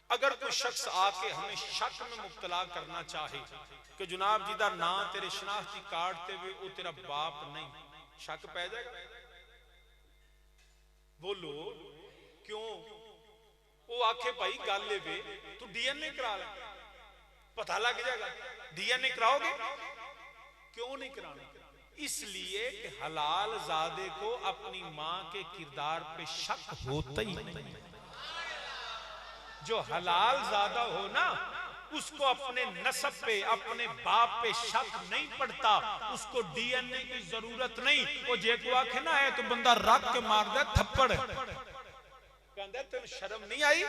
Speaker 1: अगर कोई शख्स आके हमें शक में मुब्तला करना चाहे कि जनाब जी दा नाम तेरे शनाख्ती कार्ड ते वे वो तेरा बाप नहीं, शक पै जाएगा? बोलो क्यों? वो आखे भाई गल वे तू डीएनए करा ले, पता लग जाएगा। डीएनए कराओगे? क्यों नहीं कराना? इसलिए कि हलाल ज़ादे को अपनी मां के किरदार पे शक होता ही नहीं। जो हलाल ज़ादा हो ना, उसको अपने नसब पे, अपने बाप पे शक नहीं पड़ता, उसको डीएनए की जरूरत नहीं। वो जे को आखे ना है तो बंदा रख के मार दे थप्पड़, कहता तुम शर्म नहीं आई?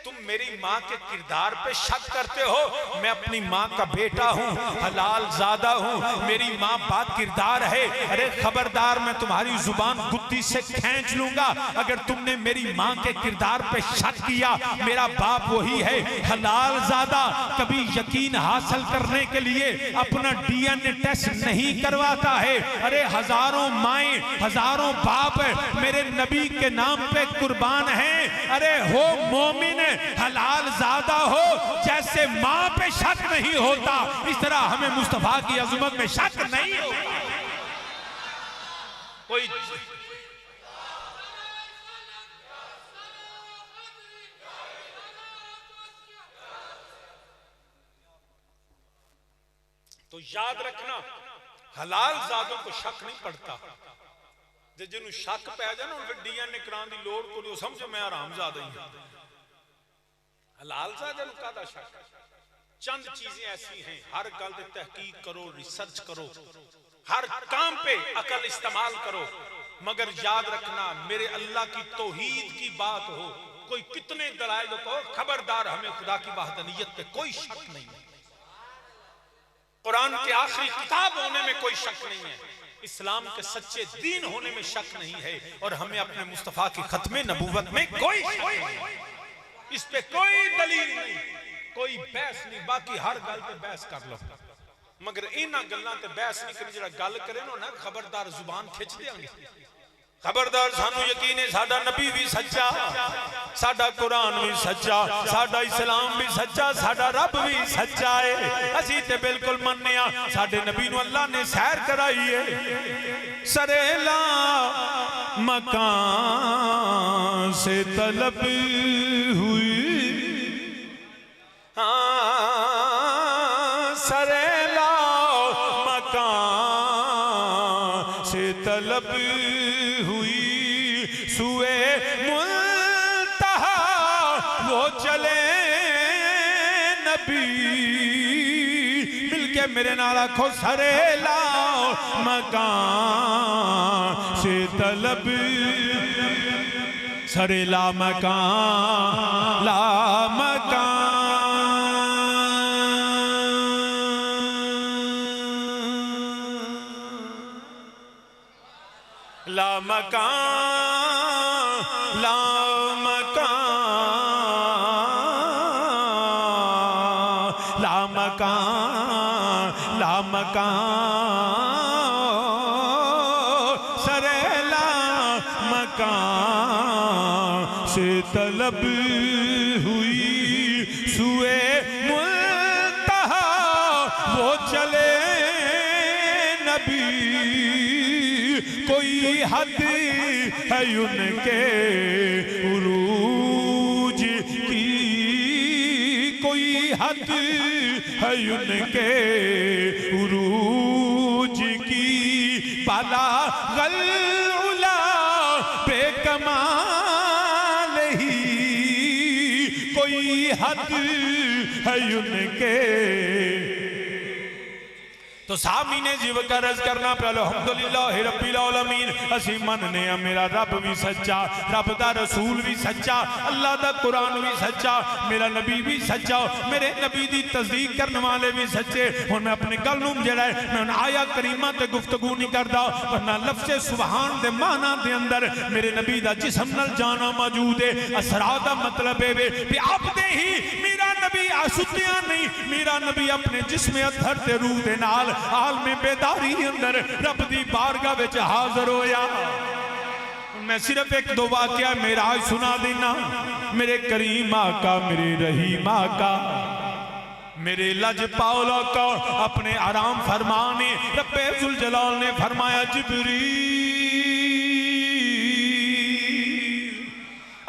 Speaker 1: तुम मेरी माँ के किरदार पे शक करते हो? मैं अपनी माँ का बेटा हूँ, हलाल ज़ादा हूँ, मेरी माँ बा किरदार है। अरे खबरदार, मैं तुम्हारी जुबान गुत्ती से खींच लूंगा अगर तुमने मेरी माँ के किरदार पे शक किया। मेरा बाप वही है, हलाल ज़ादा। कभी यकीन हासिल करने के लिए अपना डीएनए टेस्ट नहीं करवाता है। अरे हजारों माएँ, हजारों बाप मेरे नबी के नाम पे कुर्बान हैं। अरे हो मोमिन, हलाल ज़ादा हो, जैसे मां पे शक नहीं होता इस तरह हमें मुस्तफा की अज़मत में शक नहीं होता। कोई तो याद रखना, हलाल ज़ादों को शक नहीं पड़ता। जिन्होंने शक पै जाए ना, फिर डीएनए कराने की लोड़ को समझो मैं हराम ज़ादा ही हूं। हलाल ज़ादे नूं काहदा शक? चंद चीजें ऐसी हैं, हर गल ते तहकीक करो, रिसर्च करो, हर काम पे अकल इस्तेमाल करो, मगर याद रखना मेरे अल्लाह की तौहीद की बात हो, कोई कितने दलाइल को, खबरदार हमें खुदा की वहदानियत पे कोई शक नहीं है। कुरान के आखिरी किताब होने में कोई शक नहीं है, इस्लाम के सच्चे दीन होने में शक नहीं है, और हमें अपने मुस्तफा की खत्मे नबूवत में कोई शक नहीं, इस पे कोई दलील नहीं, कोई बहस नहीं। बाकी हर गल पे बहस कर लो, मगर इन्हां गल्लां ते बहस नहीं करी। जिहड़ा गल करे ना, खबरदार जुबान खिंच देंगे। खबरदार सानू यकीन है साडा नबी भी सच्चा, साडा कुरान भी सच्चा, साडा इस्लाम भी सच्चा, साडा रब भी सच्चा है। असी ते बिल्कुल मन्ने आ साडे नबी नू अल्लाह ने सैर कराई है। सरेला मकान से तलब हुई, हाँ सरेला मकान से तलब हुई, सुए मुल्तहा वो चले नबी। मिलके मेरे नाल आखो सरेला मकान से तलब, सरेला मकान ला मकान ला मकान ला मकान ला मकान ला मकान सरेला मकान से तलब हुई, सुए मुल्तहा वो चले नबी। कोई हद है उनके उरूज की, कोई हद है उनके उरूज की, बाला गलउला बेकमाल ही। कोई हद है उनके। तो सामी ने जीव का रज करना पहले अल्हम्दुलिल्लाह रब्बिल आलमीन। असी मनने आ मेरा रब भी सच्चा, रब दा रसूल भी सच्चा, अल्लाह दा कुरान भी सच्चा, मेरा नबी भी सच्चा, मेरे नबी दी तस्दीक करने वाले भी सच्चे। हुण मैं अपनी गल नूं जिहड़ा है मैं आया करीमा ते गुफ्तगू नहीं करदा, वरना लफ्ज़ सुभान दे माना दे अंदर मेरे नबी दा जिस्म नाल जाना मौजूद है। असरा दा मतलब है भी आपदे ही मेरा नबी आसुतिया नहीं, मेरा नबी अपने जिस्म अत्थर ते रूह दे नाल आलमे बेदारी अंदर रब दी बारगाह विच हाज़र होया। मैं सिर्फ एक दो वाकया मेराज सुना देना। मेरे करीम आका, मेरे रहीम आका, मेरे लजपाल आका अपने आराम फरमाने रब्बे जुल जलाल ने फरमाया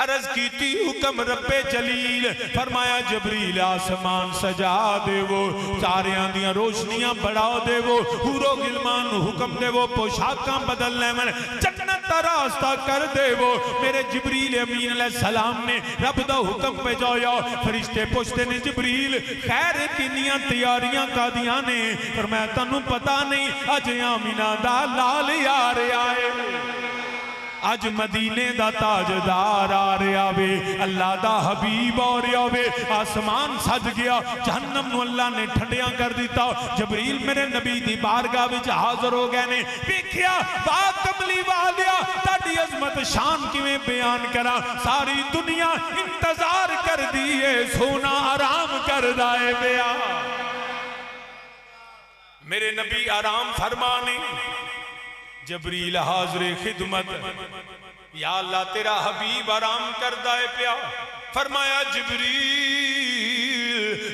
Speaker 1: अर्ज की हुक्म रब्बे जलील, फरमाया जबरील आसमान सजा देवो, तारियां दियां रोशनियां बढ़ा देवो, हूरो गिलमान हुक्म देवो पोशाकां बदल लेवन, जन्नत दा रास्ता कर देवो। मेरे जिबरील अमीन अलैहिस्सलाम ने रब दा हुक्म भेजाया। फरिश्ते पूछते ने जिबरील खैर किन्नियां तैयारियां कादियां ने? फरमाया तन्नू पता नहीं अज आमिना दा लाल यार आए, अज मदीने दा ताजदार आ रहा वे, अल्लाह दा हबीब आ रहा वे। आसमान सज गया, जहन्नम नूं अल्लाह ने ठंडिया कर दिता। जबरील मेरे नबी दी बारगाह विच हाज़र हो गए ने। वेखिया वाह कमली वालिया ताड़ी अजमत शान किवें बयान करा। सारी दुनिया इंतजार कर दी है, सोना आराम करदा है पिया। मेरे नबी आराम फरमाने, जबरील हाज़रे खिदमत, या अल्लाह तेरा हबीब आराम करदा है पिया। फरमाया जिबरील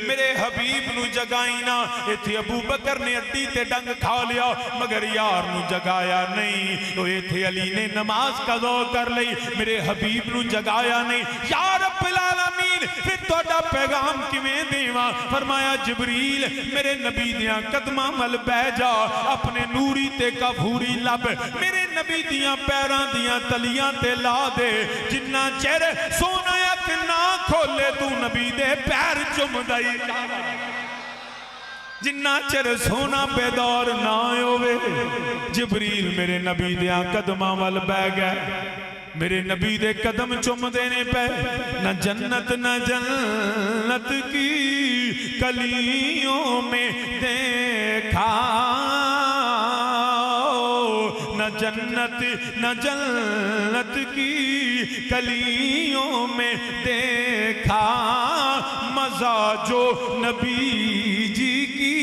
Speaker 1: मेरे हबीब नू जगाई ना। इत्थे अबू बकर ने अड्डी ते डंग खा लिया मगर यार नू जगाया नहीं। तो इत्थे अली ने नमाज कज़ो कर लई, मेरे हबीब नू जगाया नहीं। या रब्बिल आलमीन फिर तुहाडा पैगाम किवें देवां? फरमाया जिबरील मेरे नबी दियां कदमां वल बह जा, अपने नूरी ते कफूरी लब मेरे नबी दियां पैरां दियां तलियां ते ला दे। जिन्ना चिर सोना अख ना खोले तू नबी दे पैर चुमदा ही, जिन्ना चिर सोना बेदौर ना होवे। जिबरील मेरे नबी दियां कदमां वल बह गए, मेरे नबी दे कदम चुम देने पे। न जन्नत न जन्नत की कलियों में देखा, न जन्नत न जन्नत की कलियों में देखा, मजा जो नबी जी की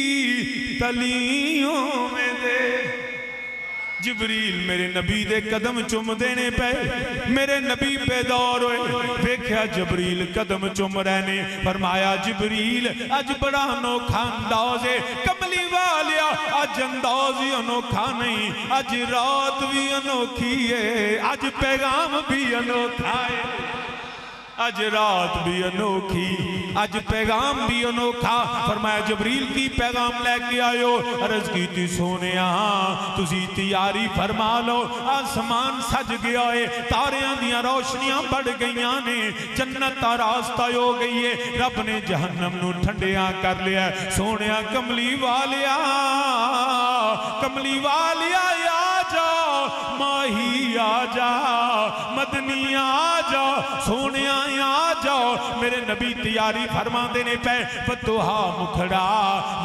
Speaker 1: तलियों में दे। जिबरील मेरे नबी दे कदम चुम देने पे, मेरे नबी बेदौर होए, वेख्या जिबरील कदम चुम रहे ने। फरमाया जिबरील अज बड़ा अनोखा अंदाज है, कमली वालिया अज अंदाज ही अनोखा नहीं, अज रात भी अनोखी है, अज पैगाम भी अनोखा है, अज रात भी अनोखी, अज पैगाम भी अनोखा। फरमाया जिबरील की पैगाम लेके आयो। अर्ज की सोनिया तुसी तैयारी फरमा लो, आसमान सज गया है, तारियां दियां रोशनियां बढ़ गई ने, जन्नत का रास्ता हो गई है, रब ने जहन्नम नू ठंडिया कर लिया। सोनिया कमली वालिया, कमली वालिया आ जाओ, माही आ जा, मदनी आ जाओ, सोनिया आ जाओ। मेरे नबी तैयारी फरमाते ने पे, फतुहा मुखड़ा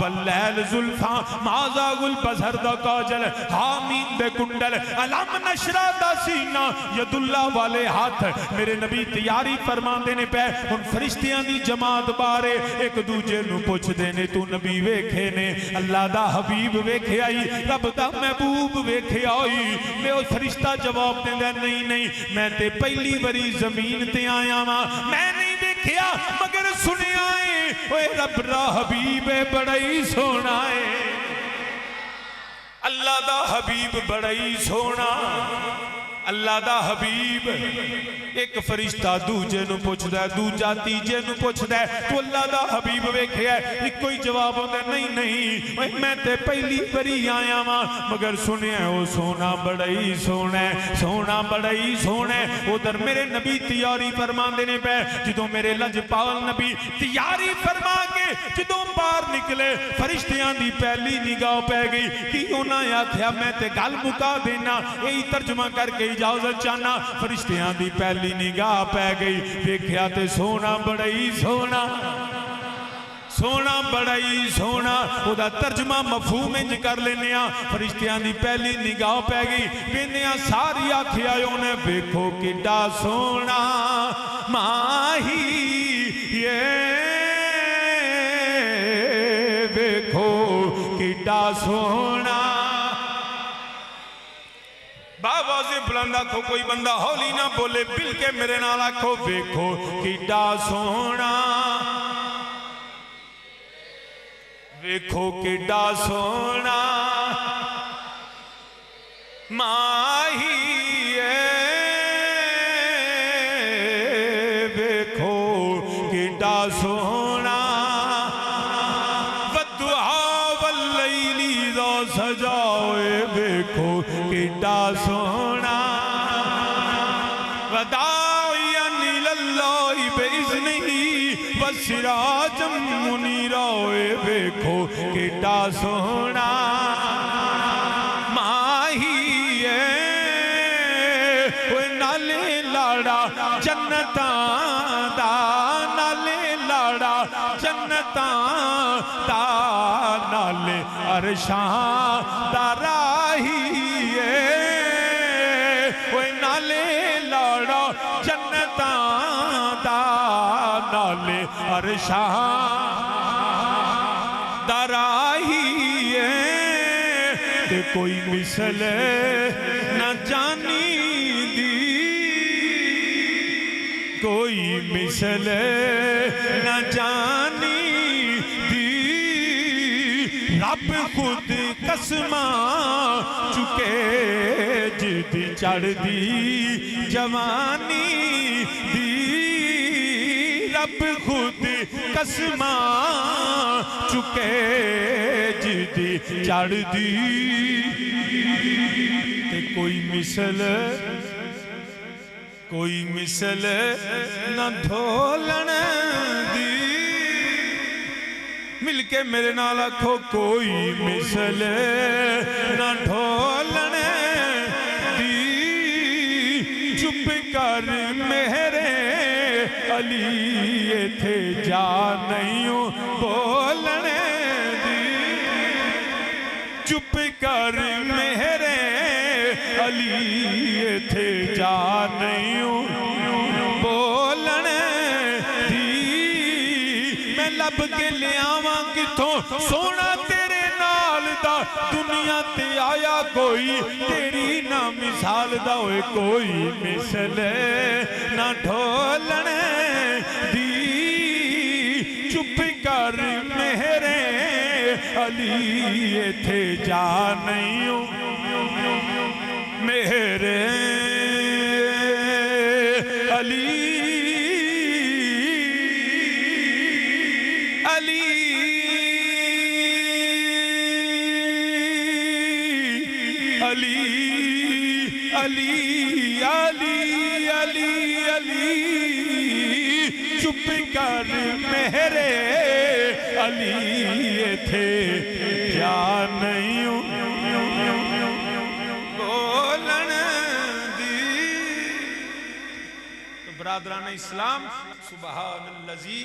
Speaker 1: वल्लैल जुल्फा माजा गुल बसर दा काजल, हामीन दे कुंडल, अलम नशरा दा सीना, यदुल्ला वाले हाथ। मेरे नबी तैयारी फरमाते ने पे, हुन फरिश्तियां दी जमात बारे एक दूजे नू पुछदे ने, तू नबी वेखे ने, अल्लाह दा हबीब वेखे आई, रब दा महबूब वेखे आई? मैं ओ फरिश्ता जवाब देंदा नहीं नहीं, मैं ते पहली बारी जमीन ते आया वा, मैं नहीं देखिया मगर सुनिया है, ओए रब दा हबीब बड़ा ही सोना है, अल्लाह दा हबीब बड़ा ही सोना, अल्लाह दा हबीब। एक फरिश्ता दूजे नू पुछदा, दूजा तीजे नू पुछदा, तू अल्लाह दा हबीब वेखिया? इको ही जवाब आंदा, नहीं नहीं मैं ते पहली बारी आया वा, मगर सुनिया ओ सोना बड़ा ही सोना है, सोना बड़ा ही सोना है। उधर मेरे नबी तैयारी फरमांदे ने पे, जदों मेरे लजपाल नबी तैयारी फरमा के जदों बाहर निकले, फरिश्तियां दी पहली निगाह पै गई कि उन्हें आख्या मैं ते गल मुका देना, यही तर्जमा करके इजाजत चाहना। फरिश्तियां दी पहली निगाह पै गई, देखिया ते सोना बड़ा ही सोना, सोना बड़ा ही सोना। उदा तर्जमा मफहूम इंज कर लेने। फरिश्तियां दी पहली निगाह पै गई, कहने सारी आखिया उन्हें वेखो किड्डा सोना माही, ये वेखो किड्डा सोना। बाबा से बुलंद आखो, कोई बंदा हौली ना बोले, बिल के मेरे नाल आखो, वेखो किड्डा सोना, वेखो किड्डा सोना माही, वेखो किड्डा सोना। वद्दुहा वल्लैली दा सजाओए, वेखो किड्डा सोना। वदाइयन इलल्लाहि बिइज़्निही वसिराजम मुनीरा, वेखो किड्डा सोना माही, नाले लाड़ा जन्नतां दा, नाले लाड़ा जन्नतां दा, नाले अरशां दा राही, नाले लाड़ा जन्नतां दा, नाले अरशां दा राही। ते कोई मिसल न जानी दी, कोई मिसल न जानी दी, रब खुद कसमा चुके, जिदी चढ़दी जवानी दी, रब खुद कसमा चुके, जिदी चढ़दी। ते कोई मिसल, कोई मिसल न ढोलन दी, मिलके मेरे नाल आखो, कोई मिसल न ढोलन दी, चुप कर मेरे अली, इथे जा नहीं बोलन दी, चुप कर मेरे अली, इथे जा नहीं बोलन दी। मैं लब के लियावां किथों सोना तेरे नाल दा दुनिया ते आया कोई तेरी ना मिसाल दा होए कोई मिसले ना ढोलण दी चुप कर मेरे अली इथे जा नहीं मेरे अली अली अली अली अली अली अली चुप कर मेरे अली थे क्या नहीं बोलन दी। तो बरादरान इस्लाम सुबहानल्लज़ी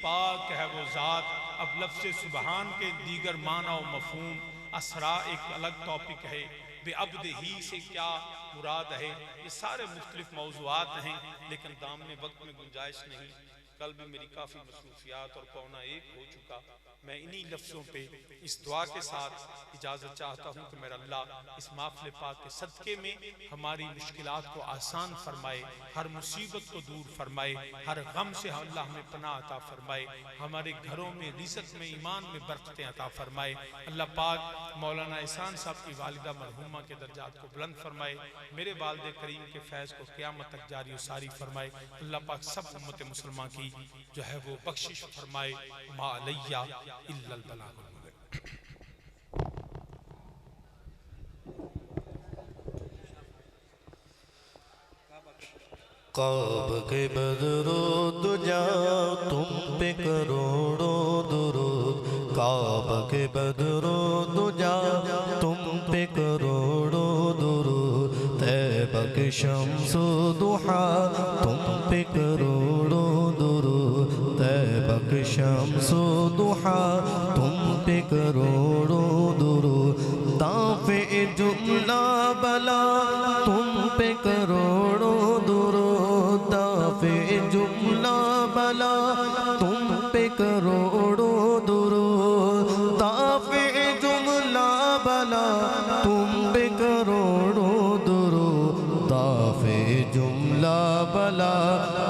Speaker 1: पाक है वो ज़ात। अब लफ्ज़ सुबहान के दीगर माना और मफ़हूम असरा एक अलग टॉपिक है। बेअब्द ही से क्या मुराद है, ये सारे मुख्तलिफ मौज़ूआत हैं, लेकिन दामने वक्त में गुंजाइश नहीं। कल भी मेरी काफ़ी मसरूफियात और 12:45 हो चुका। मैं इन्हीं लफ्ज़ों पे इस दुआ के साथ इजाज़त चाहता हूँ कि मेरा अल्लाह इस माफ़िल पाक के सदक़े में हमारी मुश्किलात को आसान फरमाए, हर मुसीबत को दूर फरमाए, हर गम से अल्लाह हमें पनाह अता फरमाए, हमारे घरों में रिज़्क़ में ईमान में बरकतें अता फरमाए। अल्लाह पाक मौलाना एहसान साहब की वालिदा मरहूमा के दर्जात को बुलंद फरमाए, मेरे वालिद करीम के फैज़ को क़यामत तक जारी और सारी फरमाए। अल्लाह पाक सब उम्मत मुसलमान की जो है वो बख्शिश फरमाए। मा अलैया इल्लल बलागुल मुबीन।
Speaker 2: काब के बदरो दुजा तुम पे करोड़ों दुरूद। काब के बदरो दुजा तुम पे करोड़ों दुरूद। तैबा के शम्सो दुहा तुम पे करोड़ों दुरूद। तैबा के शम्सो दुहा तुम पे करोड़ों दुरूद। दाफ़े जुमला बला तुम पे करोड़ों दुरूद। दाफ़े जुमला बला तुम पे करोड़ों दुरूद। दाफ़े जुमला बला तुम पे करोड़ों दुरूद। दाफ़े जुमला बला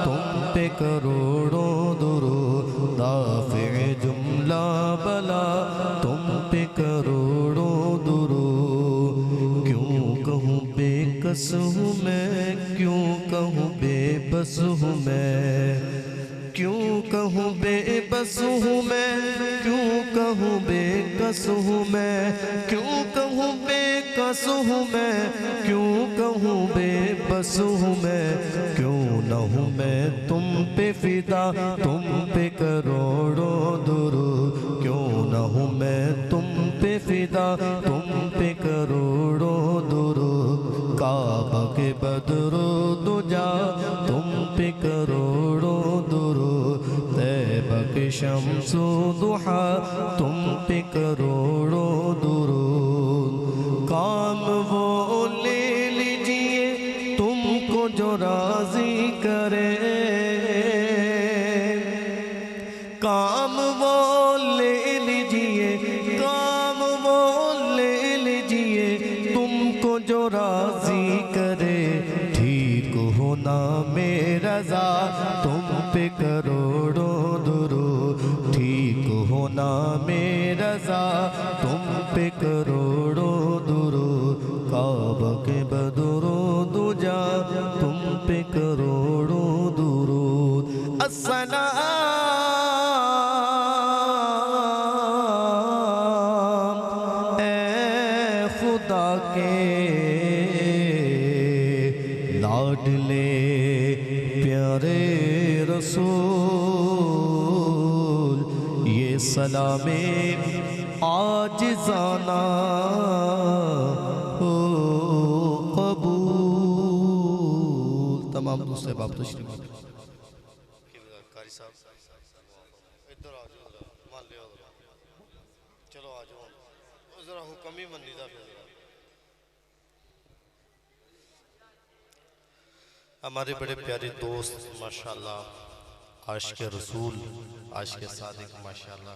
Speaker 2: तुम पे करोड़ों दुरूद। दाफ़े जुमला बला तुम पे करोड़ों दुरूद। क्यों कहूँ बेकस हूँ मैं, क्यों कहूँ बेबस हूँ मैं, क्यों कहूँ बेबस हूँ मैं, क्यों कहूँ बेकस हूँ मैं, क्यों कहूँ बेकस हूँ मैं, क्यों कहूँ बेबस हूँ मैं। क्यों न हूँ मैं तुम पे फिदा तुम पे करोड़ों दुरूद। क्यों न हूँ मैं तुम पे फिदा तुम पे करोड़ों दुरूद। काबा के बदरो दुजा तुम पे करोड़ों दुरूद। तैबा के शम्सो दुहा तुम पे करोड़ों दुरूद। काम वो ले लीजिए तुमको जो राज़ी करे, काम वो ले लीजिए, काम वो ले लीजिए तुमको जो राज़ी करे। ठीक होना मेरा ज़ा तुम पे करोड़ों दुरूद। ठीक होना मेरा ज़ा तुम पे करोड़ों दुरूद। काबा के बदरो दुजा तुम पे करोड़ों दुरूद। अस्सलाम ए खुदा के लाडले प्यारे रसूल। ये सलामे आजिज़ाना हो कबूल। तमाम दूसरे बाप तशरीफ कारी साहब इधर आ जाओ, मान लिया चलो आ जाओ, जरा हुक्म ही मन लीजिए। हमारे बड़े प्यारे दोस्त माशाल्लाह आशिक़ रसूल, आशिक़ सादिक़ माशाल्लाह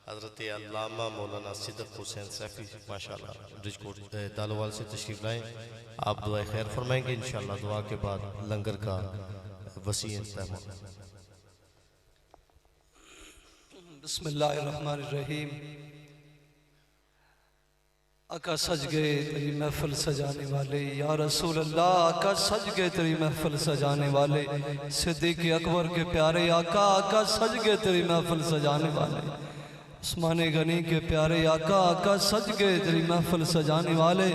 Speaker 2: हज़रत अल्लामा मौलाना सिद्दीक़ हुसैन सैफी माशाअल्लाह रिजकोट दालोवाल से तशरीफ़ लाएँ। आप दुआ खैर फरमाएंगे इंशाअल्लाह। दुआ के बाद लंगर का वसी इंतज़ाम।
Speaker 3: बिस्मिल्लाहिर्रहमानिर्रहीम। आका सज गए तेरी महफिल सजाने वाले, या रसूल अल्लाह आका सज गए तेरी महफिल सजाने वाले, सिद्दीक़ अकबर के प्यारे आका आका सज गए तेरी महफिल सजाने वाले, उस्मान गनी के प्यारे आका आका सज गए तेरी महफिल सजाने वाले,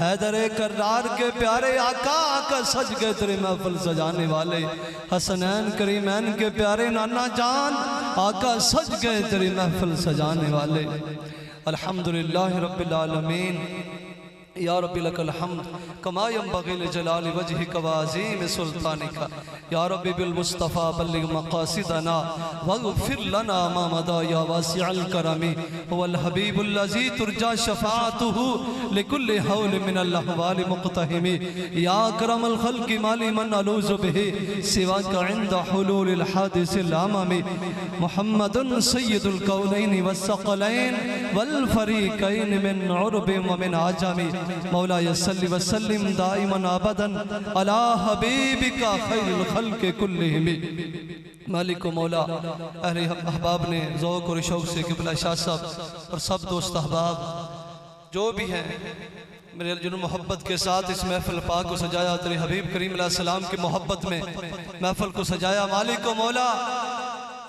Speaker 3: हैदर कर्रार के प्यारे आका आका सज गए तेरी महफिल सजाने वाले, हसनैन करीमैन के प्यारे नाना जान आका सज गए तेरी महफिल सजाने वाले। अल्हम्दुलिल्लाह रब्बिल आलमीन, या रब्बी लकल हम्द कमा यंबग़ी लिजलाली वजहिका व अज़ीम सुल्तानिका, या रब्बी बिल मुस्तफ़ा बल्लिग मक़ासिदना वग़फ़िर लना मा मदा या वासिअल करमी वल हबीबुल लज़ी तुरजा शफ़ाअतुहु लिकुल्लि हौल मिनल अहवालि मुक़तहिमी, या अकरमल ख़ल्क़ि माली मन अलूज़ु बिही सिवाका इंद हुलूलिल हादिसिल अममी, मुहम्मदुन सय्यिदुल कौनैनि वस्सक़लैन वल फ़रीक़ैन मिन उरबि व मिन आजमी, मौला सल्लि व सल्लिम दाइमन अबदन अला हबीबिका खैरुल खल्क़ि कुल्लिहिम। मालिक मौला अहले अहबाब ने ज़ौक़ और शौक़ से क़िबला शाह साहब और सब दोस्त अहबाब जो भी हैं मेरे जिन मोहब्बत के साथ इस महफ़िल पाक को सजाया, तेरे हबीब करीम अलैहिस्सलाम की मोहब्बत में महफ़िल को सजाया, मालिक मौला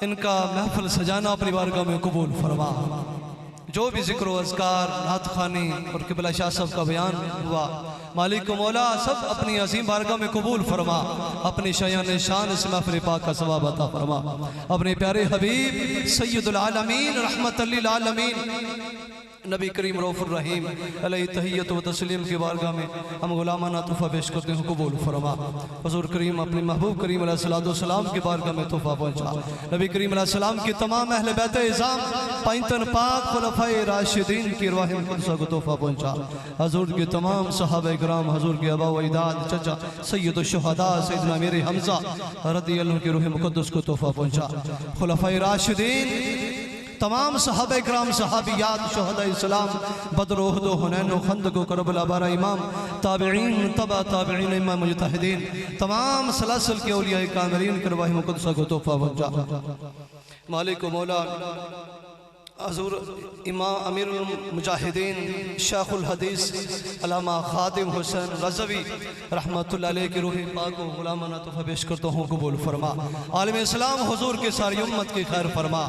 Speaker 3: इनका महफ़िल सजाना अपनी बारगाह में कबूल फरमा। जो भी ज़िक्र अज़कार नात ख़ानी और क़िबला शाह साहब का बयान हुआ, मालिक मौला सब अपनी अज़ीम बारगाह में कबूल फरमा, अपनी शान शान इस महफ़िल पाक का सवाब अता फरमा। अपने प्यारे हबीब सय्यदुल आलमीन रहमतल लिल आलमीन नबी करीम रऊफ़ुर रहीम अलैहि तहियत व तस्लीम की बारगाह में हम गुलामाना तोहफ़ा पेश करते हैं, कबूल फरमा। हुज़ूर करीम अपने महबूब करीम अलैहिस्सलाम की बारगाह में तोहफ़ा पहुँचा। नबी करीम अलैहिस्सलाम की तमाम अहले बैत इज़ाम पैंतन पाक खुलफ़ाए राशिदीन की अरवाह मुक़द्दसा को तोहफ़ा पहुँचा। हुज़ूर के तमाम सहाबा किराम, हुज़ूर के आबा व अजदाद चचा सय्यदुश शुहदा सय्यदना अमीर हमज़ा रज़ियल्लाहु की रूह मुक़द्दस को तोहफ़ा पहुँचा। खुलफ़ाए राशिदीन तमाम सहाबा इकराम सहाबियात शुहदा इस्लाम बदर उहद हुनैन खंदक करबला बारा इमाम ताबिईन तबा ताबिईन इमाम मुजतहिदीन तमाम सलासिल के औलिया कामिलीन की अरवाह मुक़द्दसा को तोहफ़ा पहुँचा। मालिक मौला हुज़ूर इमाम अमीरुल मुजाहिदीन शेखुल हदीस अल्लामा खादिम हुसैन रज़वी रहमतुल्लाह अलैह की रूह पाक को गुलामाना तोहफ़ा पेश करता हूँ, कबूल फरमा। आलम इस्लाम हुज़ूर के सारी उम्मत की खैर फरमा।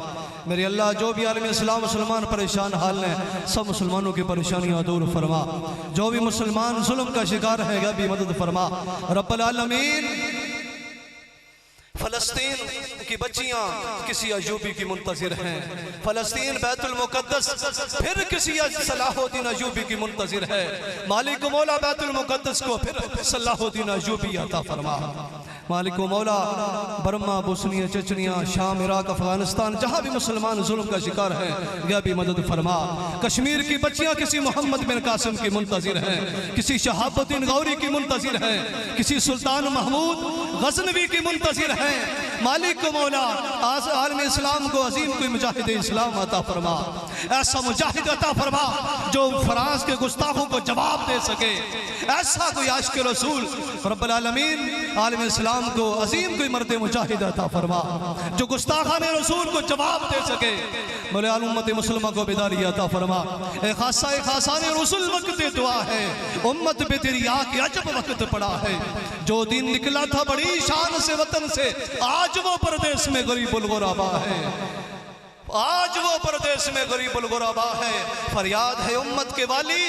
Speaker 3: मेरे अल्लाह जो भी आलम इस्लाम मुसलमान परेशान हाल हैं, सब मुसलमानों की परेशानियाँ दूर फरमा। जो भी मुसलमान जुल्म का शिकार है गा भी मदद फरमा रब्बुल आलमीन। फ़लस्तीन की बच्चियाँ किसी अयूबी की मुंतज़िर हैं, फ़लस्तीन बैतुल मुक़द्दस फिर किसी सलाहुद्दीन अयूबी की मुंतज़िर है। मालिक मौला बैतुल मुक़द्दस को फिर सलाहुद्दीन अयूबी अता फरमा। मालिक मौला बर्मा बोस्निया चचनिया शाम इराक अफगानिस्तान जहाँ भी मुसलमान जुल्म का शिकार हैं, यह भी मदद फरमा। कश्मीर की बच्चियाँ किसी मोहम्मद बिन कासिम की मुंतज़िर हैं, किसी शहाबुद्दीन गौरी की मुंतज़िर हैं, किसी सुल्तान महमूद गज़नवी की मुंतज़िर हैं। मालिक मौला आलम इस्लाम को अजीम कोई मुजाहिद इस्लाम अता फरमा, ऐसा मुजाहिद अता फरमा जो फ्रांस के गुस्ताखों को जवाब दे सके, ऐसा कोई आशिक़ रसूल रब्बुल आलमीन आलम इस्लाम को अजीम कोई मर्द मुजाहिद अता फरमा जो गुस्ताखाने रसूल को जवाब दे सके। मौला उम्मत मुसलमा को बेदारी अता फरमा। ए खासाने रसूल वक्त दुआ है, उम्मत पे तेरी आके अजब वक्त पड़ा है। जो दिन निकला था बड़ी शान से वतन से, आज वो परदेश में गरीबुल गुरबा है, आज वो परदेश में गरीबुल गुरबा है। फरियाद है उम्मत के वाली,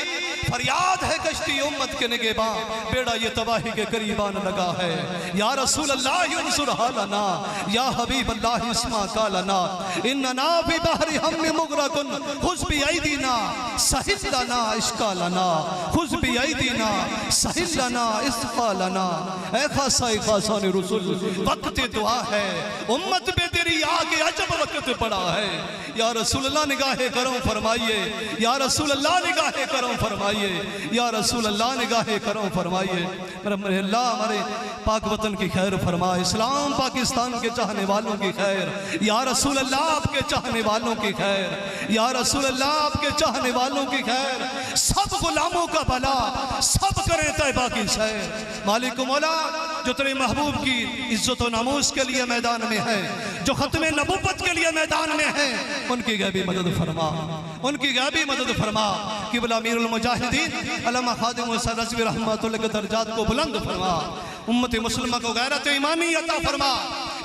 Speaker 3: फरियाद है कश्ती उम्मत के निगेबां, बेड़ा ये तबाही के करीब आने लगा है। या रसूल अल्लाह युनसुर हालना, या हबीब अल्लाह इस्मा कालना, इन्नना फी बहरि हम्म मुगरकुन खुज़ बि ऐदीना सहिल लना इश्कालना, खुज़ बि ऐदीना सहिल लना इस्कालना। ऐ खासा ने रसूल वक्त दुआ है, उम्मत पे तेरी आगे अजब वक्त पड़ा है। या रसूल अल्लाह निगाहे करम फरमाइए, या रसूल अल्लाह निगाहे करम फरमाइए, या रसूल अल्लाह निगाहे करम फरमाइए। मेरे अल्लाह हमारे पाक वतन की खैर फरमा, इस्लाम पाकिस्तान के चाहने वालों की खैर, या रसूल अल्लाह आपके चाहने वालों की खैर, या रसूल अल्लाह आपके चाहने वालों की खैर, सब गुलामों का भला, सब करें तैबा की सैर। मालिक मौला जो तेरे महबूब की इज्जत व नामूस के लिए मैदान में है, जो खत्मे नबूवत के लिए मैदान में है, उनकी गैबी मदद फरमा, उनकी गैबी मदद फरमा। क़िबला अमीरुल मुजाहिदीन अल्लामा खादिम हुसैन रज़वी रहमतुल्लाह के दर्जात को बुलंद फरमा, उम्मत मुस्लिमा को गैरत ईमानी अता फरमा,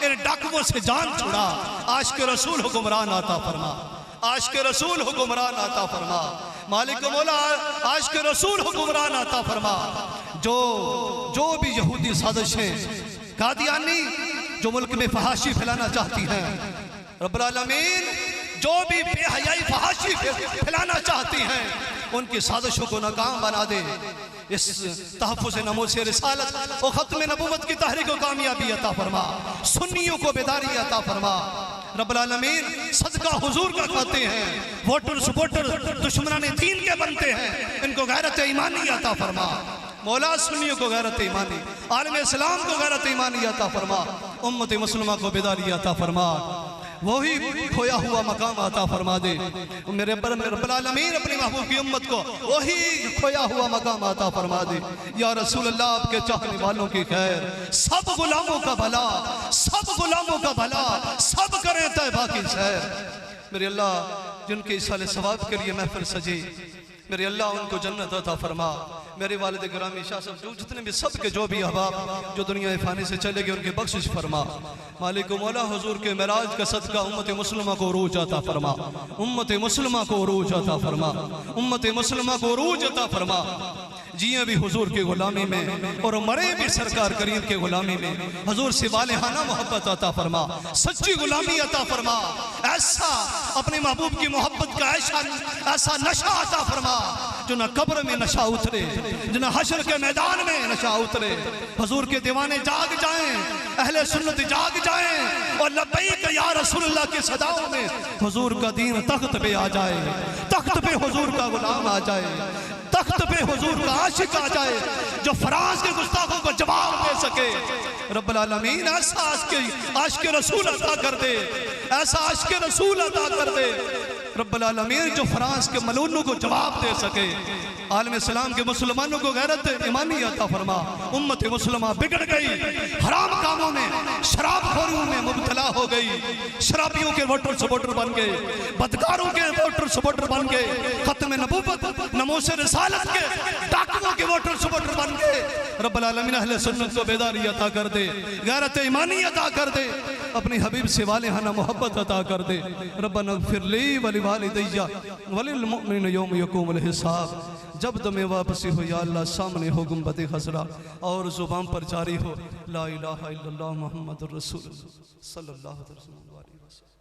Speaker 3: इन डाकुओं से जान छुड़ा, आशिक रसूल हुक्मरान अता फरमा, आशिक रसूल हुक्मरान अता फरमा। मालिक मौला आशिक रसूल हुक्मरान अता फरमा। जो भी यहूदी साजिशें कादियानी जो मुल्क में फहाशी फैलाना चाहती हैं, रब्बुल आलमीन जो भी बेहयाई फहाशी फैलाना चाहती हैं, उनकी साजिशों को नाकाम बना दे। इस तहफ़्फ़ुज़ नमूस रिसालत और ख़त्म नबूवत की तहरीक को कामयाबी अता फरमा, सुन्नियों को बेदारी अता फरमा। रब्बुल आलमीन सदका हुजूर का खाते हैं, वोटर सपोर्टर दुश्मनाने दीन के बनते हैं, इनको गैरत ईमानी अता फरमा। मौला सुन्नियों को गैरत ईमानी, आलम इस्लाम को गैरत ईमानी अता फरमा, उम्मत मुस्लिमा को बेदारी अता फरमा, वही खोया हुआ मकाम अता फरमा दे। मेरे रब्बुल आलमीन अपनी महबूब की उम्मत को वही खोया हुआ मकाम अता फरमा दे। या रसूल अल्लाह आपके चाहने वालों की खैर, सब गुलामों का भला, सब गुलामों का भला, सब करें तैबा की सैर। मेरे अल्लाह जिनके इसाले सवाब के लिए महफिल सजी, मेरे अल्लाह उनको जन्नत अता फरमा। मेरे वालिद गिरामी शाह साहब जो जितने भी सब के जो भी अहबाब जो दुनिया फ़ानी से चले गए, उनकी बख्शिश फरमा। मालिक मौला हुजूर के मेराज का सदका उम्मत मुस्लिमा को उरूज अता फरमा, उम्मत मुस्लिमा को उरूज अता फरमा, उम्मत मुस्लिमा को उरूज अता फरमा। जिए भी हुजूर की गुलामी में और मरे भी सरकार करीम के गुलामी में, हुजूर से वालिहाना मोहब्बत अता फरमा, सच्ची गुलामी अता फरमा। ऐसा अपने महबूब की मोहब्बत का ऐसा नशा अता फरमा जो ना कब्र में नशा उतरे, जो ना हश्र के मैदान में नशा उतरे। हुजूर के दीवाने जाग जाएं, अहले सुन्नत जाग जाएं और लब्बैक या रसूलल्लाह की सदाओं में हुजूर का दीन तख्त पे आ जाए, तख्त पे हुजूर का गुलाम आ जाए, तख्त पे हुजूर का आशिक आ जाए, जो फ्रांस के गुस्ताखों को जवाब दे सके। रब्बुल आलमीन ऐसा आशिक रसूल अता कर दे, ऐसा आशिक रसूल अता कर दे रब्बुल आलमीन जो फ्रांस के मलूनों को जवाब दे सके। आलम इस्लाम के मुसलमानों को गैरत ईमानी अता फरमा। उम्मत मुसलमा बिगड़ गई, हराम कामों में, शराबखोरियों में मुब्तला हो गई, शराबियों के वोटर सपोर्टर बन गए, बदकारों के वोटर सपोर्टर बन गए, खत्म नबूवत नमूस रिसालत के डाकुओं के वोटर सपोर्टर बन गए। रब्बुल आलमीन अहले सुन्नत को बेदारी अता कर दे, गैरत ईमानी अता कर दे, अपनी हबीब से वालिहाना मोहब्बत अता कर दे। रब्बना इग़फिर ली व लिवालिदैया व लिल मुमिनीन यौम यक़ूमुल हिसाब। जब दमे वापसी हो या अल्लाह सामने हो गुंबद खसरा और ज़ुबान पर जारी हो ला इलाहा इल्लल्लाह मुहम्मदुर रसूलुल्लाह सल्लल्लाहु अलैहि वसल्लम।